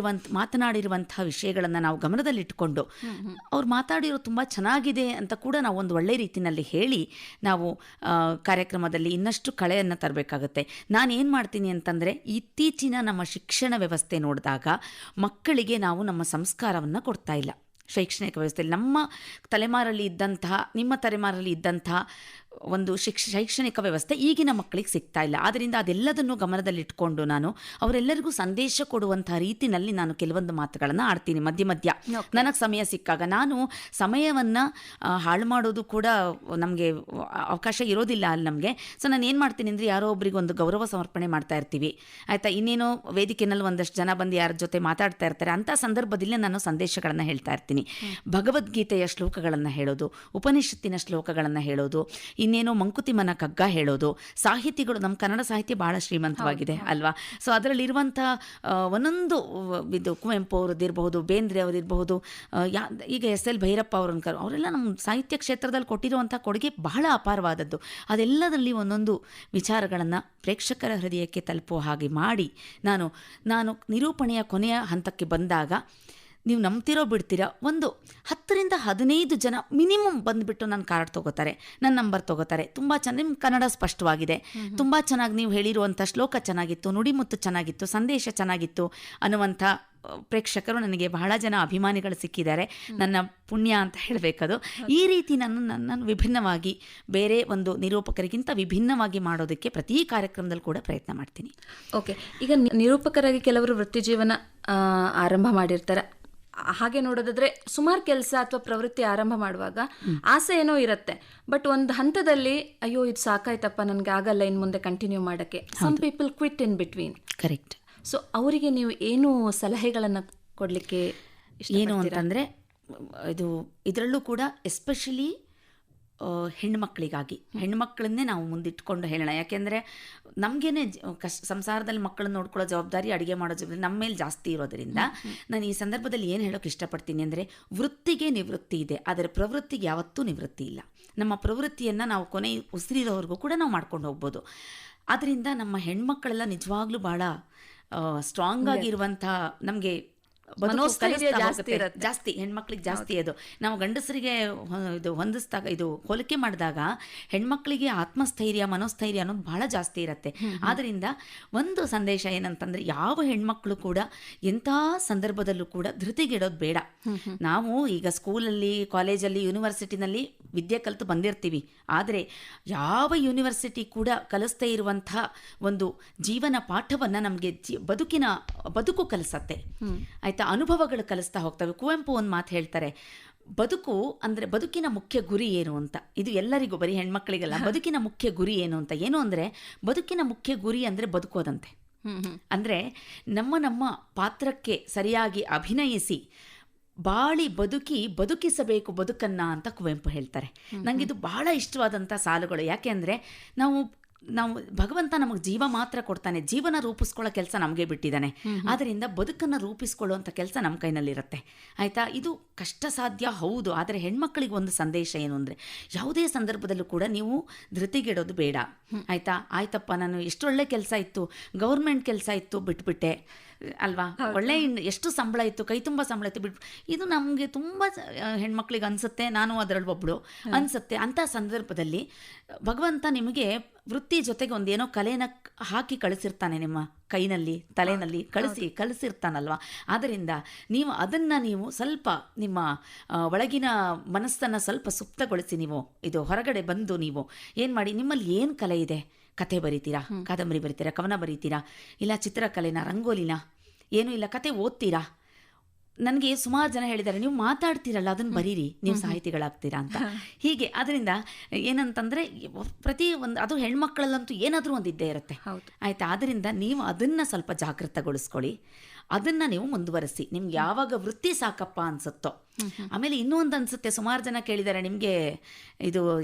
ಮಾತನಾಡಿರುವಂಥ ವಿಷಯಗಳನ್ನು ನಾವು ಗಮನದಲ್ಲಿಟ್ಟುಕೊಂಡು, ಅವ್ರು ಮಾತಾಡಿರೋ ತುಂಬ ಚೆನ್ನಾಗಿದೆ ಅಂತ ಕೂಡ ನಾವು ಒಂದು ಒಳ್ಳೆ ರೀತಿಯಲ್ಲಿ ಹೇಳಿ ನಾವು ಕಾರ್ಯಕ್ರಮದಲ್ಲಿ ಇನ್ನಷ್ಟು ಕಳೆಯನ್ನು ತರಬೇಕಾಗುತ್ತೆ. ನಾನೇನು ಮಾಡ್ತೀನಿ ಅಂತಂದರೆ, ಇತ್ತೀಚಿನ ನಮ್ಮ ಶಿಕ್ಷಣ ವ್ಯವಸ್ಥೆ ನೋಡಿದಾಗ ಮಕ್ಕಳಿಗೆ ನಾವು ನಮ್ಮ ಸಂಸ್ಕಾರವನ್ನು ಕೊಡ್ತಾ ಇಲ್ಲ. ಶೈಕ್ಷಣಿಕ ವ್ಯವಸ್ಥೆಯಲ್ಲಿ ನಮ್ಮ ತಲೆಮಾರಲ್ಲಿ ಇದ್ದಂತಹ, ನಿಮ್ಮ ತಲೆಮಾರಲ್ಲಿ ಇದ್ದಂತಹ ಒಂದು ಶೈಕ್ಷಣಿಕ ವ್ಯವಸ್ಥೆ ಈಗಿನ ಮಕ್ಕಳಿಗೆ ಸಿಗ್ತಾ ಇಲ್ಲ. ಆದ್ದರಿಂದ ಅದೆಲ್ಲದನ್ನು ಗಮನದಲ್ಲಿಟ್ಕೊಂಡು ನಾನು ಅವರೆಲ್ಲರಿಗೂ ಸಂದೇಶ ಕೊಡುವಂಥ ರೀತಿಯಲ್ಲಿ ನಾನು ಕೆಲವೊಂದು ಮಾತುಗಳನ್ನು ಆಡ್ತೀನಿ ಮಧ್ಯ ಮಧ್ಯ ನನಗೆ ಸಮಯ ಸಿಕ್ಕಾಗ. ನಾನು ಸಮಯವನ್ನು ಹಾಳು ಮಾಡೋದು ಕೂಡ ನಮಗೆ ಅವಕಾಶ ಇರೋದಿಲ್ಲ ಅಲ್ಲಿ ನಮಗೆ. ಸೊ ನಾನು ಏನು ಮಾಡ್ತೀನಿ ಅಂದರೆ ಯಾರೋ ಒಬ್ರಿಗೆ ಒಂದು ಗೌರವ ಸಮರ್ಪಣೆ ಮಾಡ್ತಾ ಇರ್ತೀವಿ ಆಯಿತಾ, ಇನ್ನೇನೋ ವೇದಿಕೆಯಲ್ಲಿ ಒಂದಷ್ಟು ಜನ ಬಂದು ಯಾರ ಜೊತೆ ಮಾತಾಡ್ತಾ ಇರ್ತಾರೆ. ಅಂಥ ಸಂದರ್ಭದಲ್ಲಿ ನಾನು ಸಂದೇಶಗಳನ್ನು ಹೇಳ್ತಾ ಇರ್ತೀನಿ. ಭಗವದ್ಗೀತೆಯ ಶ್ಲೋಕಗಳನ್ನು ಹೇಳೋದು, ಉಪನಿಷತ್ತಿನ ಶ್ಲೋಕಗಳನ್ನು ಹೇಳೋದು, ಇನ್ನೇನೋ ಮಂಕುತಿಮ್ಮನ ಕಗ್ಗ ಹೇಳೋದು. ಸಾಹಿತಿಗಳು, ನಮ್ಮ ಕನ್ನಡ ಸಾಹಿತ್ಯ ಭಾಳ ಶ್ರೀಮಂತವಾಗಿದೆ ಅಲ್ವಾ. ಸೊ ಅದರಲ್ಲಿರುವಂಥ ಒಂದೊಂದು ಇದು ಕುವೆಂಪು ಅವ್ರದ್ದಿರಬಹುದು, ಬೇಂದ್ರೆ ಅವರಿರಬಹುದು, ಈಗ SL ಭೈರಪ್ಪ ಅವರೆಲ್ಲ ನಮ್ಮ ಸಾಹಿತ್ಯ ಕ್ಷೇತ್ರದಲ್ಲಿ ಕೊಟ್ಟಿರುವಂಥ ಕೊಡುಗೆ ಬಹಳ ಅಪಾರವಾದದ್ದು. ಅದೆಲ್ಲದಲ್ಲಿ ಒಂದೊಂದು ವಿಚಾರಗಳನ್ನು ಪ್ರೇಕ್ಷಕರ ಹೃದಯಕ್ಕೆ ತಲುಪುವ ಹಾಗೆ ಮಾಡಿ ನಾನು ನಿರೂಪಣೆಯ ಕೊನೆಯ ಹಂತಕ್ಕೆ ಬಂದಾಗ ನೀವು ನಂಬ್ತಿರೋ ಬಿಡ್ತೀರಾ, ಒಂದು 10-15 ಜನ ಮಿನಿಮಮ್ ಬಂದುಬಿಟ್ಟು ನನ್ನ ಕಾರ್ಡ್ ತೊಗೋತಾರೆ, ನನ್ನ ನಂಬರ್ ತೊಗೋತಾರೆ. ತುಂಬ ಚೆನ್ನಾಗಿ ನಿಮ್ಮ ಕನ್ನಡ ಸ್ಪಷ್ಟವಾಗಿದೆ, ತುಂಬ ಚೆನ್ನಾಗಿ ನೀವು ಹೇಳಿರುವಂಥ ಶ್ಲೋಕ ಚೆನ್ನಾಗಿತ್ತು, ನುಡಿಮುತ್ತು ಚೆನ್ನಾಗಿತ್ತು, ಸಂದೇಶ ಚೆನ್ನಾಗಿತ್ತು ಅನ್ನುವಂಥ ಪ್ರೇಕ್ಷಕರು ನನಗೆ ಬಹಳ ಜನ ಅಭಿಮಾನಿಗಳು ಸಿಕ್ಕಿದ್ದಾರೆ. ನನ್ನ ಪುಣ್ಯ ಅಂತ ಹೇಳಬೇಕದು. ಈ ರೀತಿ ನಾನು ವಿಭಿನ್ನವಾಗಿ ಬೇರೆ ಒಂದು ನಿರೂಪಕರಿಗಿಂತ ವಿಭಿನ್ನವಾಗಿ ಮಾಡೋದಕ್ಕೆ ಪ್ರತಿ ಕಾರ್ಯಕ್ರಮದಲ್ಲಿ ಕೂಡ ಪ್ರಯತ್ನ ಮಾಡ್ತೀನಿ. ಓಕೆ, ಈಗ ನಿರೂಪಕರಾಗಿ ಕೆಲವರು ವೃತ್ತಿ ಜೀವನ ಆರಂಭ ಮಾಡಿರ್ತಾರೆ. ಹಾಗೆ ನೋಡೋದಾದ್ರೆ ಸುಮಾರು ಕೆಲಸ ಅಥವಾ ಪ್ರವೃತ್ತಿ ಆರಂಭ ಮಾಡುವಾಗ ಆಸೆ ಏನೋ ಇರುತ್ತೆ, ಬಟ್ ಒಂದು ಹಂತದಲ್ಲಿ ಅಯ್ಯೋ ಇದು ಸಾಕಾಯ್ತಪ್ಪ, ನನಗೆ ಆಗಲ್ಲ ಇನ್ನು ಮುಂದೆ ಕಂಟಿನ್ಯೂ ಮಾಡೋಕ್ಕೆ. Some people quit in between. Correct. So ಅವರಿಗೆ ನೀವು ಏನು ಸಲಹೆಗಳನ್ನು ಕೊಡಲಿಕ್ಕೆ ಏನು ಅಂತಂದರೆ, ಇದರಲ್ಲೂ ಕೂಡ ಎಸ್ಪೆಷಲಿ ಹೆಣ್ಮಕ್ಳನ್ನೇ ನಾವು ಮುಂದಿಟ್ಕೊಂಡು ಹೇಳೋಣ. ಯಾಕೆಂದರೆ ನಮಗೇನೆ ಸಂಸಾರದಲ್ಲಿ ಮಕ್ಕಳನ್ನ ನೋಡ್ಕೊಳ್ಳೋ ಜವಾಬ್ದಾರಿ, ಅಡುಗೆ ಮಾಡೋ ಜವಾಬ್ದಾರಿ ನಮ್ಮ ಮೇಲೆ ಜಾಸ್ತಿ ಇರೋದರಿಂದ ನಾನು ಈ ಸಂದರ್ಭದಲ್ಲಿ ಏನು ಹೇಳೋಕ್ಕೆ ಇಷ್ಟಪಡ್ತೀನಿ ಅಂದರೆ, ವೃತ್ತಿಗೆ ನಿವೃತ್ತಿ ಇದೆ, ಆದರೆ ಪ್ರವೃತ್ತಿಗೆ ಯಾವತ್ತೂ ನಿವೃತ್ತಿ ಇಲ್ಲ. ನಮ್ಮ ಪ್ರವೃತ್ತಿಯನ್ನು ನಾವು ಕೊನೆ ಉಸಿರಿರೋವರೆಗೂ ಕೂಡ ನಾವು ಮಾಡ್ಕೊಂಡು ಹೋಗ್ಬೋದು. ಆದ್ದರಿಂದ ನಮ್ಮ ಹೆಣ್ಮಕ್ಕಳೆಲ್ಲ ನಿಜವಾಗ್ಲೂ ಭಾಳ ಸ್ಟ್ರಾಂಗ್ ಆಗಿರುವಂಥ, ನಮಗೆ ಜಾಸ್ತಿ ಹೆಣ್ಮಕ್ಳಿಗೆ ಜಾಸ್ತಿ ಅದು. ನಾವು ಗಂಡಸರಿಗೆ ಹೊಂದಿಸಿದಾಗ, ಹೋಲಿಕೆ ಮಾಡಿದಾಗ ಹೆಣ್ಮಕ್ಳಿಗೆ ಆತ್ಮಸ್ಥೈರ್ಯ, ಮನೋಸ್ಥೈರ್ಯ ಅನ್ನೋದು ಬಹಳ ಜಾಸ್ತಿ ಇರುತ್ತೆ. ಆದ್ದರಿಂದ ಒಂದು ಸಂದೇಶ ಏನಂತಂದರೆ, ಯಾವ ಹೆಣ್ಮಕ್ಳು ಕೂಡ ಎಂಥ ಸಂದರ್ಭದಲ್ಲೂ ಕೂಡ ಧೃತಿಗೆಡೋದು ಬೇಡ. ನಾವು ಈಗ ಸ್ಕೂಲಲ್ಲಿ, ಕಾಲೇಜಲ್ಲಿ, ಯೂನಿವರ್ಸಿಟಿನಲ್ಲಿ ವಿದ್ಯೆ ಕಲಿತು ಬಂದಿರ್ತೀವಿ, ಆದರೆ ಯಾವ ಯೂನಿವರ್ಸಿಟಿ ಕೂಡ ಕಲಿಸ್ತೇ ಇರುವಂಥ ಒಂದು ಜೀವನ ಪಾಠವನ್ನು ನಮಗೆ ಬದುಕು ಕಲಿಸತ್ತೆ ಆಯ್ತಾ, ಅನುಭವಗಳು ಕಲಿಸ್ತಾ ಹೋಗ್ತವೆ. ಕುವೆಂಪು ಒಂದು ಮಾತು ಹೇಳ್ತಾರೆ, ಬದುಕು ಅಂದರೆ ಬದುಕಿನ ಮುಖ್ಯ ಗುರಿ ಏನು ಅಂತ. ಇದು ಎಲ್ಲರಿಗೂ, ಬರೀ ಹೆಣ್ಮಕ್ಳಿಗೆಲ್ಲ. ಬದುಕಿನ ಮುಖ್ಯ ಗುರಿ ಏನು ಅಂತ, ಏನು ಅಂದರೆ ಬದುಕಿನ ಮುಖ್ಯ ಗುರಿ ಅಂದರೆ ಬದುಕೋದಂತೆ. ಅಂದರೆ ನಮ್ಮ ಪಾತ್ರಕ್ಕೆ ಸರಿಯಾಗಿ ಅಭಿನಯಿಸಿ ಬಾಳಿ ಬದುಕಿಸಬೇಕು ಬದುಕನ್ನ ಅಂತ ಕುವೆಂಪು ಹೇಳ್ತಾರೆ. ನನಗಿದು ಬಹಳ ಇಷ್ಟವಾದಂಥ ಸಾಲುಗಳು. ಯಾಕೆ ಅಂದರೆ ನಾವು ಭಗವಂತ ನಮಗೆ ಜೀವ ಮಾತ್ರ ಕೊಡ್ತಾನೆ, ಜೀವನ ರೂಪಿಸ್ಕೊಳ್ಳೋ ಕೆಲಸ ನಮಗೆ ಬಿಟ್ಟಿದ್ದಾನೆ. ಆದ್ದರಿಂದ ಬದುಕನ್ನು ರೂಪಿಸ್ಕೊಳ್ಳುವಂಥ ಕೆಲಸ ನಮ್ಮ ಕೈನಲ್ಲಿರುತ್ತೆ ಆಯಿತಾ. ಇದು ಕಷ್ಟ ಸಾಧ್ಯ ಹೌದು, ಆದರೆ ಹೆಣ್ಮಕ್ಳಿಗೆ ಒಂದು ಸಂದೇಶ ಏನು ಅಂದರೆ, ಯಾವುದೇ ಸಂದರ್ಭದಲ್ಲೂ ಕೂಡ ನೀವು ಧೃತಿಗೆಡೋದು ಬೇಡ ಆಯಿತಾ. ಆಯ್ತಪ್ಪ, ನಾನು ಎಷ್ಟು ಒಳ್ಳೆ ಕೆಲಸ ಇತ್ತು, ಗೌರ್ಮೆಂಟ್ ಕೆಲಸ ಇತ್ತು, ಬಿಟ್ಬಿಟ್ಟೆ ಅಲ್ವಾ, ಒಳ್ಳೆ ಎಷ್ಟು ಸಂಬಳ ಇತ್ತು, ಕೈ ತುಂಬ ಸಂಬಳ ಇತ್ತು, ಇದು ನಮಗೆ ತುಂಬ ಹೆಣ್ಮಕ್ಳಿಗೆ ಅನಿಸುತ್ತೆ, ನಾನು ಅದರಲ್ಲಿ ಒಬ್ಬಳು ಅನಿಸುತ್ತೆ. ಅಂಥ ಸಂದರ್ಭದಲ್ಲಿ ಭಗವಂತ ನಿಮಗೆ ವೃತ್ತಿ ಜೊತೆಗೆ ಒಂದೇನೋ ಕಲೆನ ಹಾಕಿ ಕಳಿಸಿರ್ತಾನೆ, ನಿಮ್ಮ ಕೈನಲ್ಲಿ, ತಲೆನಲ್ಲಿ ಕಳಿಸಿರ್ತಾನಲ್ವ. ಆದ್ದರಿಂದ ನೀವು ಸ್ವಲ್ಪ ನಿಮ್ಮ ಒಳಗಿನ ಮನಸ್ಸನ್ನು ಸ್ವಲ್ಪ ಸುಪ್ತಗೊಳಿಸಿ, ನೀವು ಹೊರಗಡೆ ಬಂದು ನೀವು ಏನು ಮಾಡಿ, ನಿಮ್ಮಲ್ಲಿ ಏನು ಕಲೆ ಇದೆ, ಕತೆ ಬರೀತೀರಾ, ಕಾದಂಬರಿ ಬರೀತೀರಾ, ಕವನ ಬರೀತೀರಾ, ಇಲ್ಲ ಚಿತ್ರಕಲೆನ, ರಂಗೋಲಿನ, ಏನೂ ಇಲ್ಲ, ಕತೆ ಓದ್ತೀರಾ. ನನಗೆ ಸುಮಾರು ಜನ ಹೇಳಿದ್ದಾರೆ, ನೀವು ಮಾತಾಡ್ತೀರಲ್ಲ ಅದನ್ನು ಬರೀರಿ, ನೀವು ಸಾಹಿತಿಗಳಾಗ್ತೀರಾ ಅಂತ. ಹೀಗೆ ಅದರಿಂದ ಏನಂತಂದರೆ ಅದು ಹೆಣ್ಮಕ್ಳಲ್ಲಂತೂ ಏನಾದರೂ ಒಂದು ಇದ್ದೇ ಇರುತ್ತೆ ಆಯಿತಾ. ಆದ್ದರಿಂದ ನೀವು ಅದನ್ನು ಸ್ವಲ್ಪ ಜಾಗೃತಗೊಳಿಸ್ಕೊಳ್ಳಿ, ಅದನ್ನು ನೀವು ಮುಂದುವರಿಸಿ. ನಿಮ್ಗೆ ಯಾವಾಗ ವೃತ್ತಿ ಸಾಕಪ್ಪ ಅನಿಸುತ್ತೋ. ಆಮೇಲೆ ಇನ್ನೂ ಒಂದು ಅನಿಸುತ್ತೆ, ಸುಮಾರು ಜನ ಕೇಳಿದ್ದಾರೆ, ನಿಮಗೆ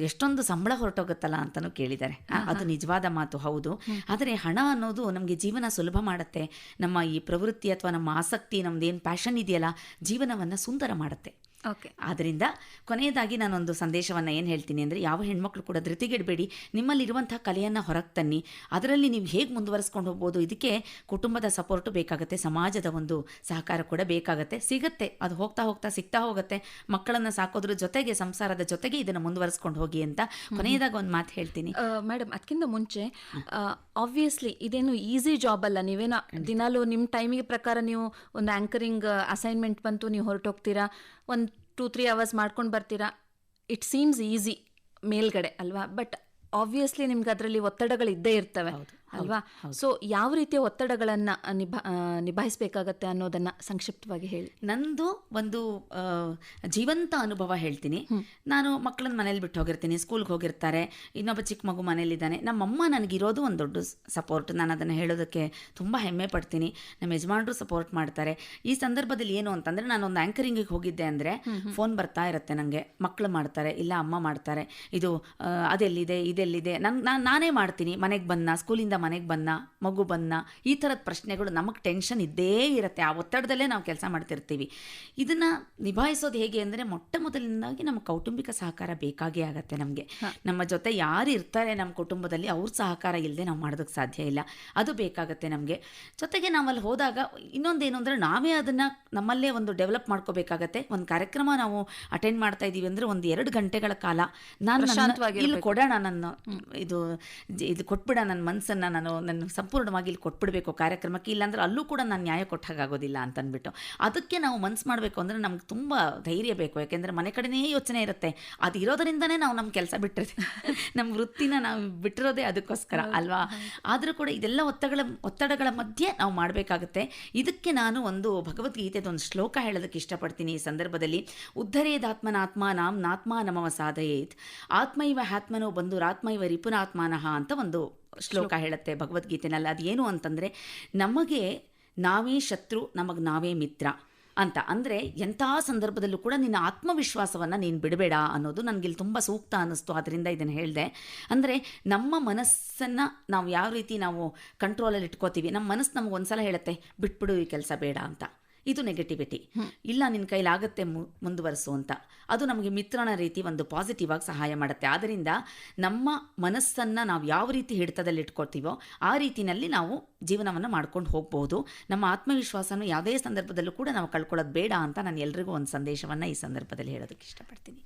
ಎಷ್ಟೊಂದು ಸಂಬಳ ಹೊರಟೋಗುತ್ತಲ್ಲ ಅಂತಲೂ ಕೇಳಿದ್ದಾರೆ. ಅದು ನಿಜವಾದ ಮಾತು, ಹೌದು. ಆದರೆ ಹಣ ಅನ್ನೋದು ನಮಗೆ ಜೀವನ ಸುಲಭ ಮಾಡುತ್ತೆ. ನಮ್ಮ ಈ ಪ್ರವೃತ್ತಿ ಅಥವಾ ನಮ್ಮ ಆಸಕ್ತಿ, ನಮ್ದೇನು ಪ್ಯಾಷನ್ ಇದೆಯಲ್ಲ, ಜೀವನವನ್ನು ಸುಂದರ ಮಾಡುತ್ತೆ. ಓಕೆ. ಆದ್ದರಿಂದ ಕೊನೆಯದಾಗಿ ನಾನೊಂದು ಸಂದೇಶವನ್ನು ಏನು ಹೇಳ್ತೀನಿ ಅಂದರೆ, ಯಾವ ಹೆಣ್ಮಕ್ಳು ಕೂಡ ಧೃತಿಗೆಡಬೇಡಿ, ನಿಮ್ಮಲ್ಲಿರುವಂಥ ಕಲೆಯನ್ನು ಹೊರಗೆ ತನ್ನಿ. ಅದರಲ್ಲಿ ನೀವು ಹೇಗೆ ಮುಂದುವರಿಸ್ಕೊಂಡು ಹೋಗ್ಬೋದು, ಇದಕ್ಕೆ ಕುಟುಂಬದ ಸಪೋರ್ಟು ಬೇಕಾಗುತ್ತೆ, ಸಮಾಜದ ಒಂದು ಸಹಕಾರ ಕೂಡ ಬೇಕಾಗುತ್ತೆ, ಸಿಗುತ್ತೆ. ಅದು ಹೋಗ್ತಾ ಸಿಗ್ತಾ ಹೋಗುತ್ತೆ. ಮಕ್ಕಳನ್ನು ಸಾಕೋದ್ರ ಜೊತೆಗೆ, ಸಂಸಾರದ ಜೊತೆಗೆ ಇದನ್ನು ಮುಂದುವರಿಸ್ಕೊಂಡು ಹೋಗಿ ಅಂತ ಕೊನೆಯದಾಗ ಒಂದು ಮಾತು ಹೇಳ್ತೀನಿ. ಮೇಡಮ್, ಅದಕ್ಕಿಂತ ಮುಂಚೆ ಆಬ್ವಿಯಸ್ಲಿ ಇದೇನು ಈಸಿ ಜಾಬ್ ಅಲ್ಲ. ನೀವೇನೋ ದಿನಾಲೂ ನಿಮ್ಮ ಟೈಮಿಗೆ ಪ್ರಕಾರ ನೀವು ಒಂದು ಆ್ಯಂಕರಿಂಗ್ ಅಸೈನ್ಮೆಂಟ್ ಬಂತು, ನೀವು ಹೊರಟೋಗ್ತೀರಾ, ಒಂದು 2-3 ಅವರ್ಸ್ ಮಾಡ್ಕೊಂಡು ಬರ್ತೀರಾ. It seems easy. ಮೇಲ್ಗಡೆ ಅಲ್ವಾ, ಬಟ್ ಆಬ್ವಿಯಸ್ಲಿ ನಿಮ್ಗೆ ಅದರಲ್ಲಿ ಒತ್ತಡಗಳು ಇದ್ದೇ ಇರ್ತವೆ ಅಲ್ವಾ. ಸೊ ಯಾವ ರೀತಿಯ ಒತ್ತಡಗಳನ್ನು ನಿಭಾಯಿಸಬೇಕಾಗತ್ತೆ ಅನ್ನೋದನ್ನ ಸಂಕ್ಷಿಪ್ತವಾಗಿ ಹೇಳಿ. ನಂದು ಒಂದು ಜೀವಂತ ಅನುಭವ ಹೇಳ್ತೀನಿ. ನಾನು ಮಕ್ಕಳನ್ನ ಮನೇಲಿ ಬಿಟ್ಟು ಹೋಗಿರ್ತೀನಿ, ಸ್ಕೂಲ್ಗೆ ಹೋಗಿರ್ತಾರೆ, ಇನ್ನೊಬ್ಬ ಚಿಕ್ಕ ಮಗು ಮನೇಲಿದ್ದಾನೆ. ನಮ್ಮಮ್ಮ ನನಗಿರೋದು ಒಂದು ದೊಡ್ಡ ಸಪೋರ್ಟ್. ನಾನು ಅದನ್ನು ಹೇಳೋದಕ್ಕೆ ತುಂಬ ಹೆಮ್ಮೆ ಪಡ್ತೀನಿ. ನಮ್ಮ ಯಜಮಾನರು ಸಪೋರ್ಟ್ ಮಾಡ್ತಾರೆ. ಈ ಸಂದರ್ಭದಲ್ಲಿ ಏನು ಅಂತಂದರೆ, ನಾನೊಂದು ಆ್ಯಂಕರಿಂಗಿಗೆ ಹೋಗಿದ್ದೆ ಅಂದರೆ ಫೋನ್ ಬರ್ತಾ ಇರುತ್ತೆ ನನಗೆ, ಮಕ್ಕಳು ಮಾಡ್ತಾರೆ, ಇಲ್ಲ ಅಮ್ಮ ಮಾಡ್ತಾರೆ, ಇದು ಅದೆಲ್ಲಿದೆ ಇದೆಲ್ಲಿದೆ, ನಾನೇ ಮಾಡ್ತೀನಿ. ಮನೆಗೆ ಬಂದ, ಸ್ಕೂಲಿಂದ ಮನೆಗೆ ಬಂದ, ಮಗು ಬಂದ, ಈ ಥರದ ಪ್ರಶ್ನೆಗಳು ನಮಗೆ ಟೆನ್ಷನ್ ಇದ್ದೇ ಇರುತ್ತೆ. ಆ ಒತ್ತಡದಲ್ಲೇ ನಾವು ಕೆಲಸ ಮಾಡ್ತಿರ್ತೀವಿ. ಇದನ್ನು ನಿಭಾಯಿಸೋದು ಹೇಗೆ ಅಂದರೆ, ಮೊಟ್ಟ ಮೊದಲಿಂದಾಗಿ ನಮ್ಮ ಕೌಟುಂಬಿಕ ಸಹಕಾರ ಬೇಕಾಗೇ ಆಗುತ್ತೆ ನಮಗೆ. ನಮ್ಮ ಜೊತೆ ಯಾರು ಇರ್ತಾರೆ ನಮ್ಮ ಕುಟುಂಬದಲ್ಲಿ, ಅವ್ರ ಸಹಕಾರ ಇಲ್ಲದೆ ನಾವು ಮಾಡೋದಕ್ಕೆ ಸಾಧ್ಯ ಇಲ್ಲ. ಅದು ಬೇಕಾಗತ್ತೆ ನಮಗೆ. ಜೊತೆಗೆ ನಾವಲ್ಲಿ ಹೋದಾಗ ಇನ್ನೊಂದೇನು ಅಂದರೆ, ನಾವೇ ಅದನ್ನು ನಮ್ಮಲ್ಲೇ ಒಂದು ಡೆವಲಪ್ ಮಾಡ್ಕೋಬೇಕಾಗತ್ತೆ. ಒಂದು ಕಾರ್ಯಕ್ರಮ ನಾವು ಅಟೆಂಡ್ ಮಾಡ್ತಾ ಇದ್ದೀವಿ ಅಂದರೆ ಒಂದು 2 ಗಂಟೆಗಳ ಕಾಲ ನಾನು ಇಲ್ಲಿ ಕೊಡೋಣ, ನನ್ನ ಇದು ಕೊಟ್ಬಿಡ, ನನ್ನ ಮನಸ್ಸನ್ನು ನನ್ನ ಸಂಪೂರ್ಣವಾಗಿ ಇಲ್ಲಿ ಕೊಟ್ಬಿಡಬೇಕು ಕಾರ್ಯಕ್ರಮಕ್ಕೆ, ಇಲ್ಲಾಂದ್ರೆ ಅಲ್ಲೂ ಕೂಡ ನಾನು ನ್ಯಾಯ ಕೊಟ್ಟಾಗೋದಿಲ್ಲ ಅಂತಂದ್ಬಿಟ್ಟು. ಅದಕ್ಕೆ ನಾವು ಮನಸ್ಸು ಮಾಡಬೇಕು ಅಂದರೆ ನಮ್ಗೆ ತುಂಬ ಧೈರ್ಯ ಬೇಕು. ಯಾಕೆಂದರೆ ಮನೆ ಕಡೆನೇ ಯೋಚನೆ ಇರುತ್ತೆ. ಅದು ಇರೋದರಿಂದನೇ ನಾವು ನಮ್ಮ ಕೆಲಸ ಬಿಟ್ಟಿರ್ತೀವಿ, ನಮ್ಮ ವೃತ್ತಿನ ನಾವು ಬಿಟ್ಟಿರೋದೇ ಅದಕ್ಕೋಸ್ಕರ ಅಲ್ವಾ. ಆದರೂ ಕೂಡ ಇದೆಲ್ಲ ಒತ್ತಡಗಳ ಮಧ್ಯೆ ನಾವು ಮಾಡಬೇಕಾಗುತ್ತೆ. ಇದಕ್ಕೆ ನಾನು ಒಂದು ಭಗವದ್ಗೀತೆದೊಂದು ಶ್ಲೋಕ ಹೇಳೋದಕ್ಕೆ ಇಷ್ಟಪಡ್ತೀನಿ ಈ ಸಂದರ್ಭದಲ್ಲಿ. ಉದ್ಧರೇದಾತ್ಮನಾತ್ಮಾನಾಂ ನಾತ್ಮಾನಮವ ಸಾಧಯೇತ್ ಆತ್ಮೈವ ಹ್ಯಾತ್ಮನೋ ಬಂಧುರಾತ್ಮೈವ ರಿಪುನಾತ್ಮಾನಃ ಅಂತ ಒಂದು ಶ್ಲೋಕ ಹೇಳುತ್ತೆ ಭಗವದ್ಗೀತೆನಲ್ಲಿ. ಅದೇನು ಅಂತಂದರೆ, ನಮಗೆ ನಾವೇ ಶತ್ರು, ನಮಗೆ ನಾವೇ ಮಿತ್ರ ಅಂತ. ಅಂದರೆ ಎಂಥ ಸಂದರ್ಭದಲ್ಲೂ ಕೂಡ ನಿನ್ನ ಆತ್ಮವಿಶ್ವಾಸವನ್ನು ನೀನು ಬಿಡಬೇಡ ಅನ್ನೋದು ನನಗಿಲ್ಲಿ ತುಂಬ ಸೂಕ್ತ ಅನ್ನಿಸ್ತು. ಅದರಿಂದ ಇದನ್ನು ಹೇಳಿದೆ. ಅಂದರೆ ನಮ್ಮ ಮನಸ್ಸನ್ನು ನಾವು ಯಾವ ರೀತಿ ನಾವು ಕಂಟ್ರೋಲಲ್ಲಿ ಇಟ್ಕೋತೀವಿ, ನಮ್ಮ ಮನಸ್ಸು ನಮ್ಗೆ ಒಂದ್ಸಲ ಹೇಳುತ್ತೆ ಬಿಟ್ಬಿಡು ಈ ಕೆಲಸ ಬೇಡ ಅಂತ. ಇದು ನೆಗೆಟಿವಿಟಿ. ಇಲ್ಲ, ನಿನ್ನ ಕೈಲಾಗತ್ತೆ, ಮುಂದುವರಿಸು ಅಂತ. ಅದು ನಮಗೆ ಮಿತ್ರನ ರೀತಿ ಒಂದು ಪಾಸಿಟಿವ್ ಆಗಿ ಸಹಾಯ ಮಾಡುತ್ತೆ. ಆದ್ದರಿಂದ ನಮ್ಮ ಮನಸ್ಸನ್ನು ನಾವು ಯಾವ ರೀತಿ ಹಿಡಿತದಲ್ಲಿ ಇಟ್ಕೊಳ್ತೀವೋ ಆ ರೀತಿಯಲ್ಲಿ ನಾವು ಜೀವನವನ್ನು ಮಾಡ್ಕೊಂಡು ಹೋಗ್ಬೋದು. ನಮ್ಮ ಆತ್ಮವಿಶ್ವಾಸನೂ ಯಾವುದೇ ಸಂದರ್ಭದಲ್ಲೂ ಕೂಡ ನಾವು ಕಳ್ಕೊಳ್ಳೋದು ಬೇಡ ಅಂತ ನಾನು ಎಲ್ರಿಗೂ ಒಂದು ಸಂದೇಶವನ್ನು ಈ ಸಂದರ್ಭದಲ್ಲಿ ಹೇಳೋದಕ್ಕೆ ಇಷ್ಟಪಡ್ತೀನಿ.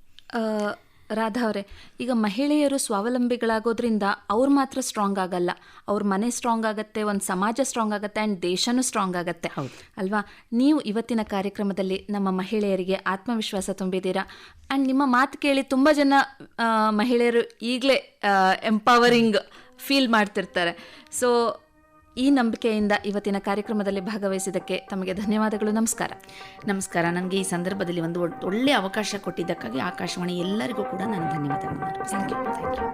ರಾಧಾ ಅವರೇ, ಈಗ ಮಹಿಳೆಯರು ಸ್ವಾವಲಂಬಿಗಳಾಗೋದ್ರಿಂದ ಅವ್ರು ಮಾತ್ರ ಸ್ಟ್ರಾಂಗ್ ಆಗಲ್ಲ, ಅವ್ರ ಮನೆ ಸ್ಟ್ರಾಂಗ್ ಆಗುತ್ತೆ, ಒಂದು ಸಮಾಜ ಸ್ಟ್ರಾಂಗ್ ಆಗುತ್ತೆ, ಆ್ಯಂಡ್ ದೇಶನೂ ಸ್ಟ್ರಾಂಗ್ ಆಗುತ್ತೆ. ಹೌದು ಅಲ್ವಾ. ನೀವು ಇವತ್ತಿನ ಕಾರ್ಯಕ್ರಮದಲ್ಲಿ ನಮ್ಮ ಮಹಿಳೆಯರಿಗೆ ಆತ್ಮವಿಶ್ವಾಸ ತುಂಬಿದ್ದೀರಾ. ಆ್ಯಂಡ್ ನಿಮ್ಮ ಮಾತು ಕೇಳಿ ತುಂಬ ಜನ ಮಹಿಳೆಯರು ಈಗಲೇ ಎಂಪವರಿಂಗ್ ಫೀಲ್ ಮಾಡ್ತಿರ್ತಾರೆ. ಸೊ ಈ ನಂಬಿಕೆಯಿಂದ ಇವತ್ತಿನ ಕಾರ್ಯಕ್ರಮದಲ್ಲಿ ಭಾಗವಹಿಸಿದ್ದಕ್ಕೆ ತಮಗೆ ಧನ್ಯವಾದಗಳು. ನಮಸ್ಕಾರ. ನಮಸ್ಕಾರ. ನನಗೆ ಈ ಸಂದರ್ಭದಲ್ಲಿ ಒಂದು ಒಳ್ಳೆಯ ಅವಕಾಶ ಕೊಟ್ಟಿದ್ದಕ್ಕಾಗಿ ಆಕಾಶವಾಣಿ ಎಲ್ಲರಿಗೂ ಕೂಡ ನಾನು ಧನ್ಯವಾದಗಳನ್ನು. Thank you.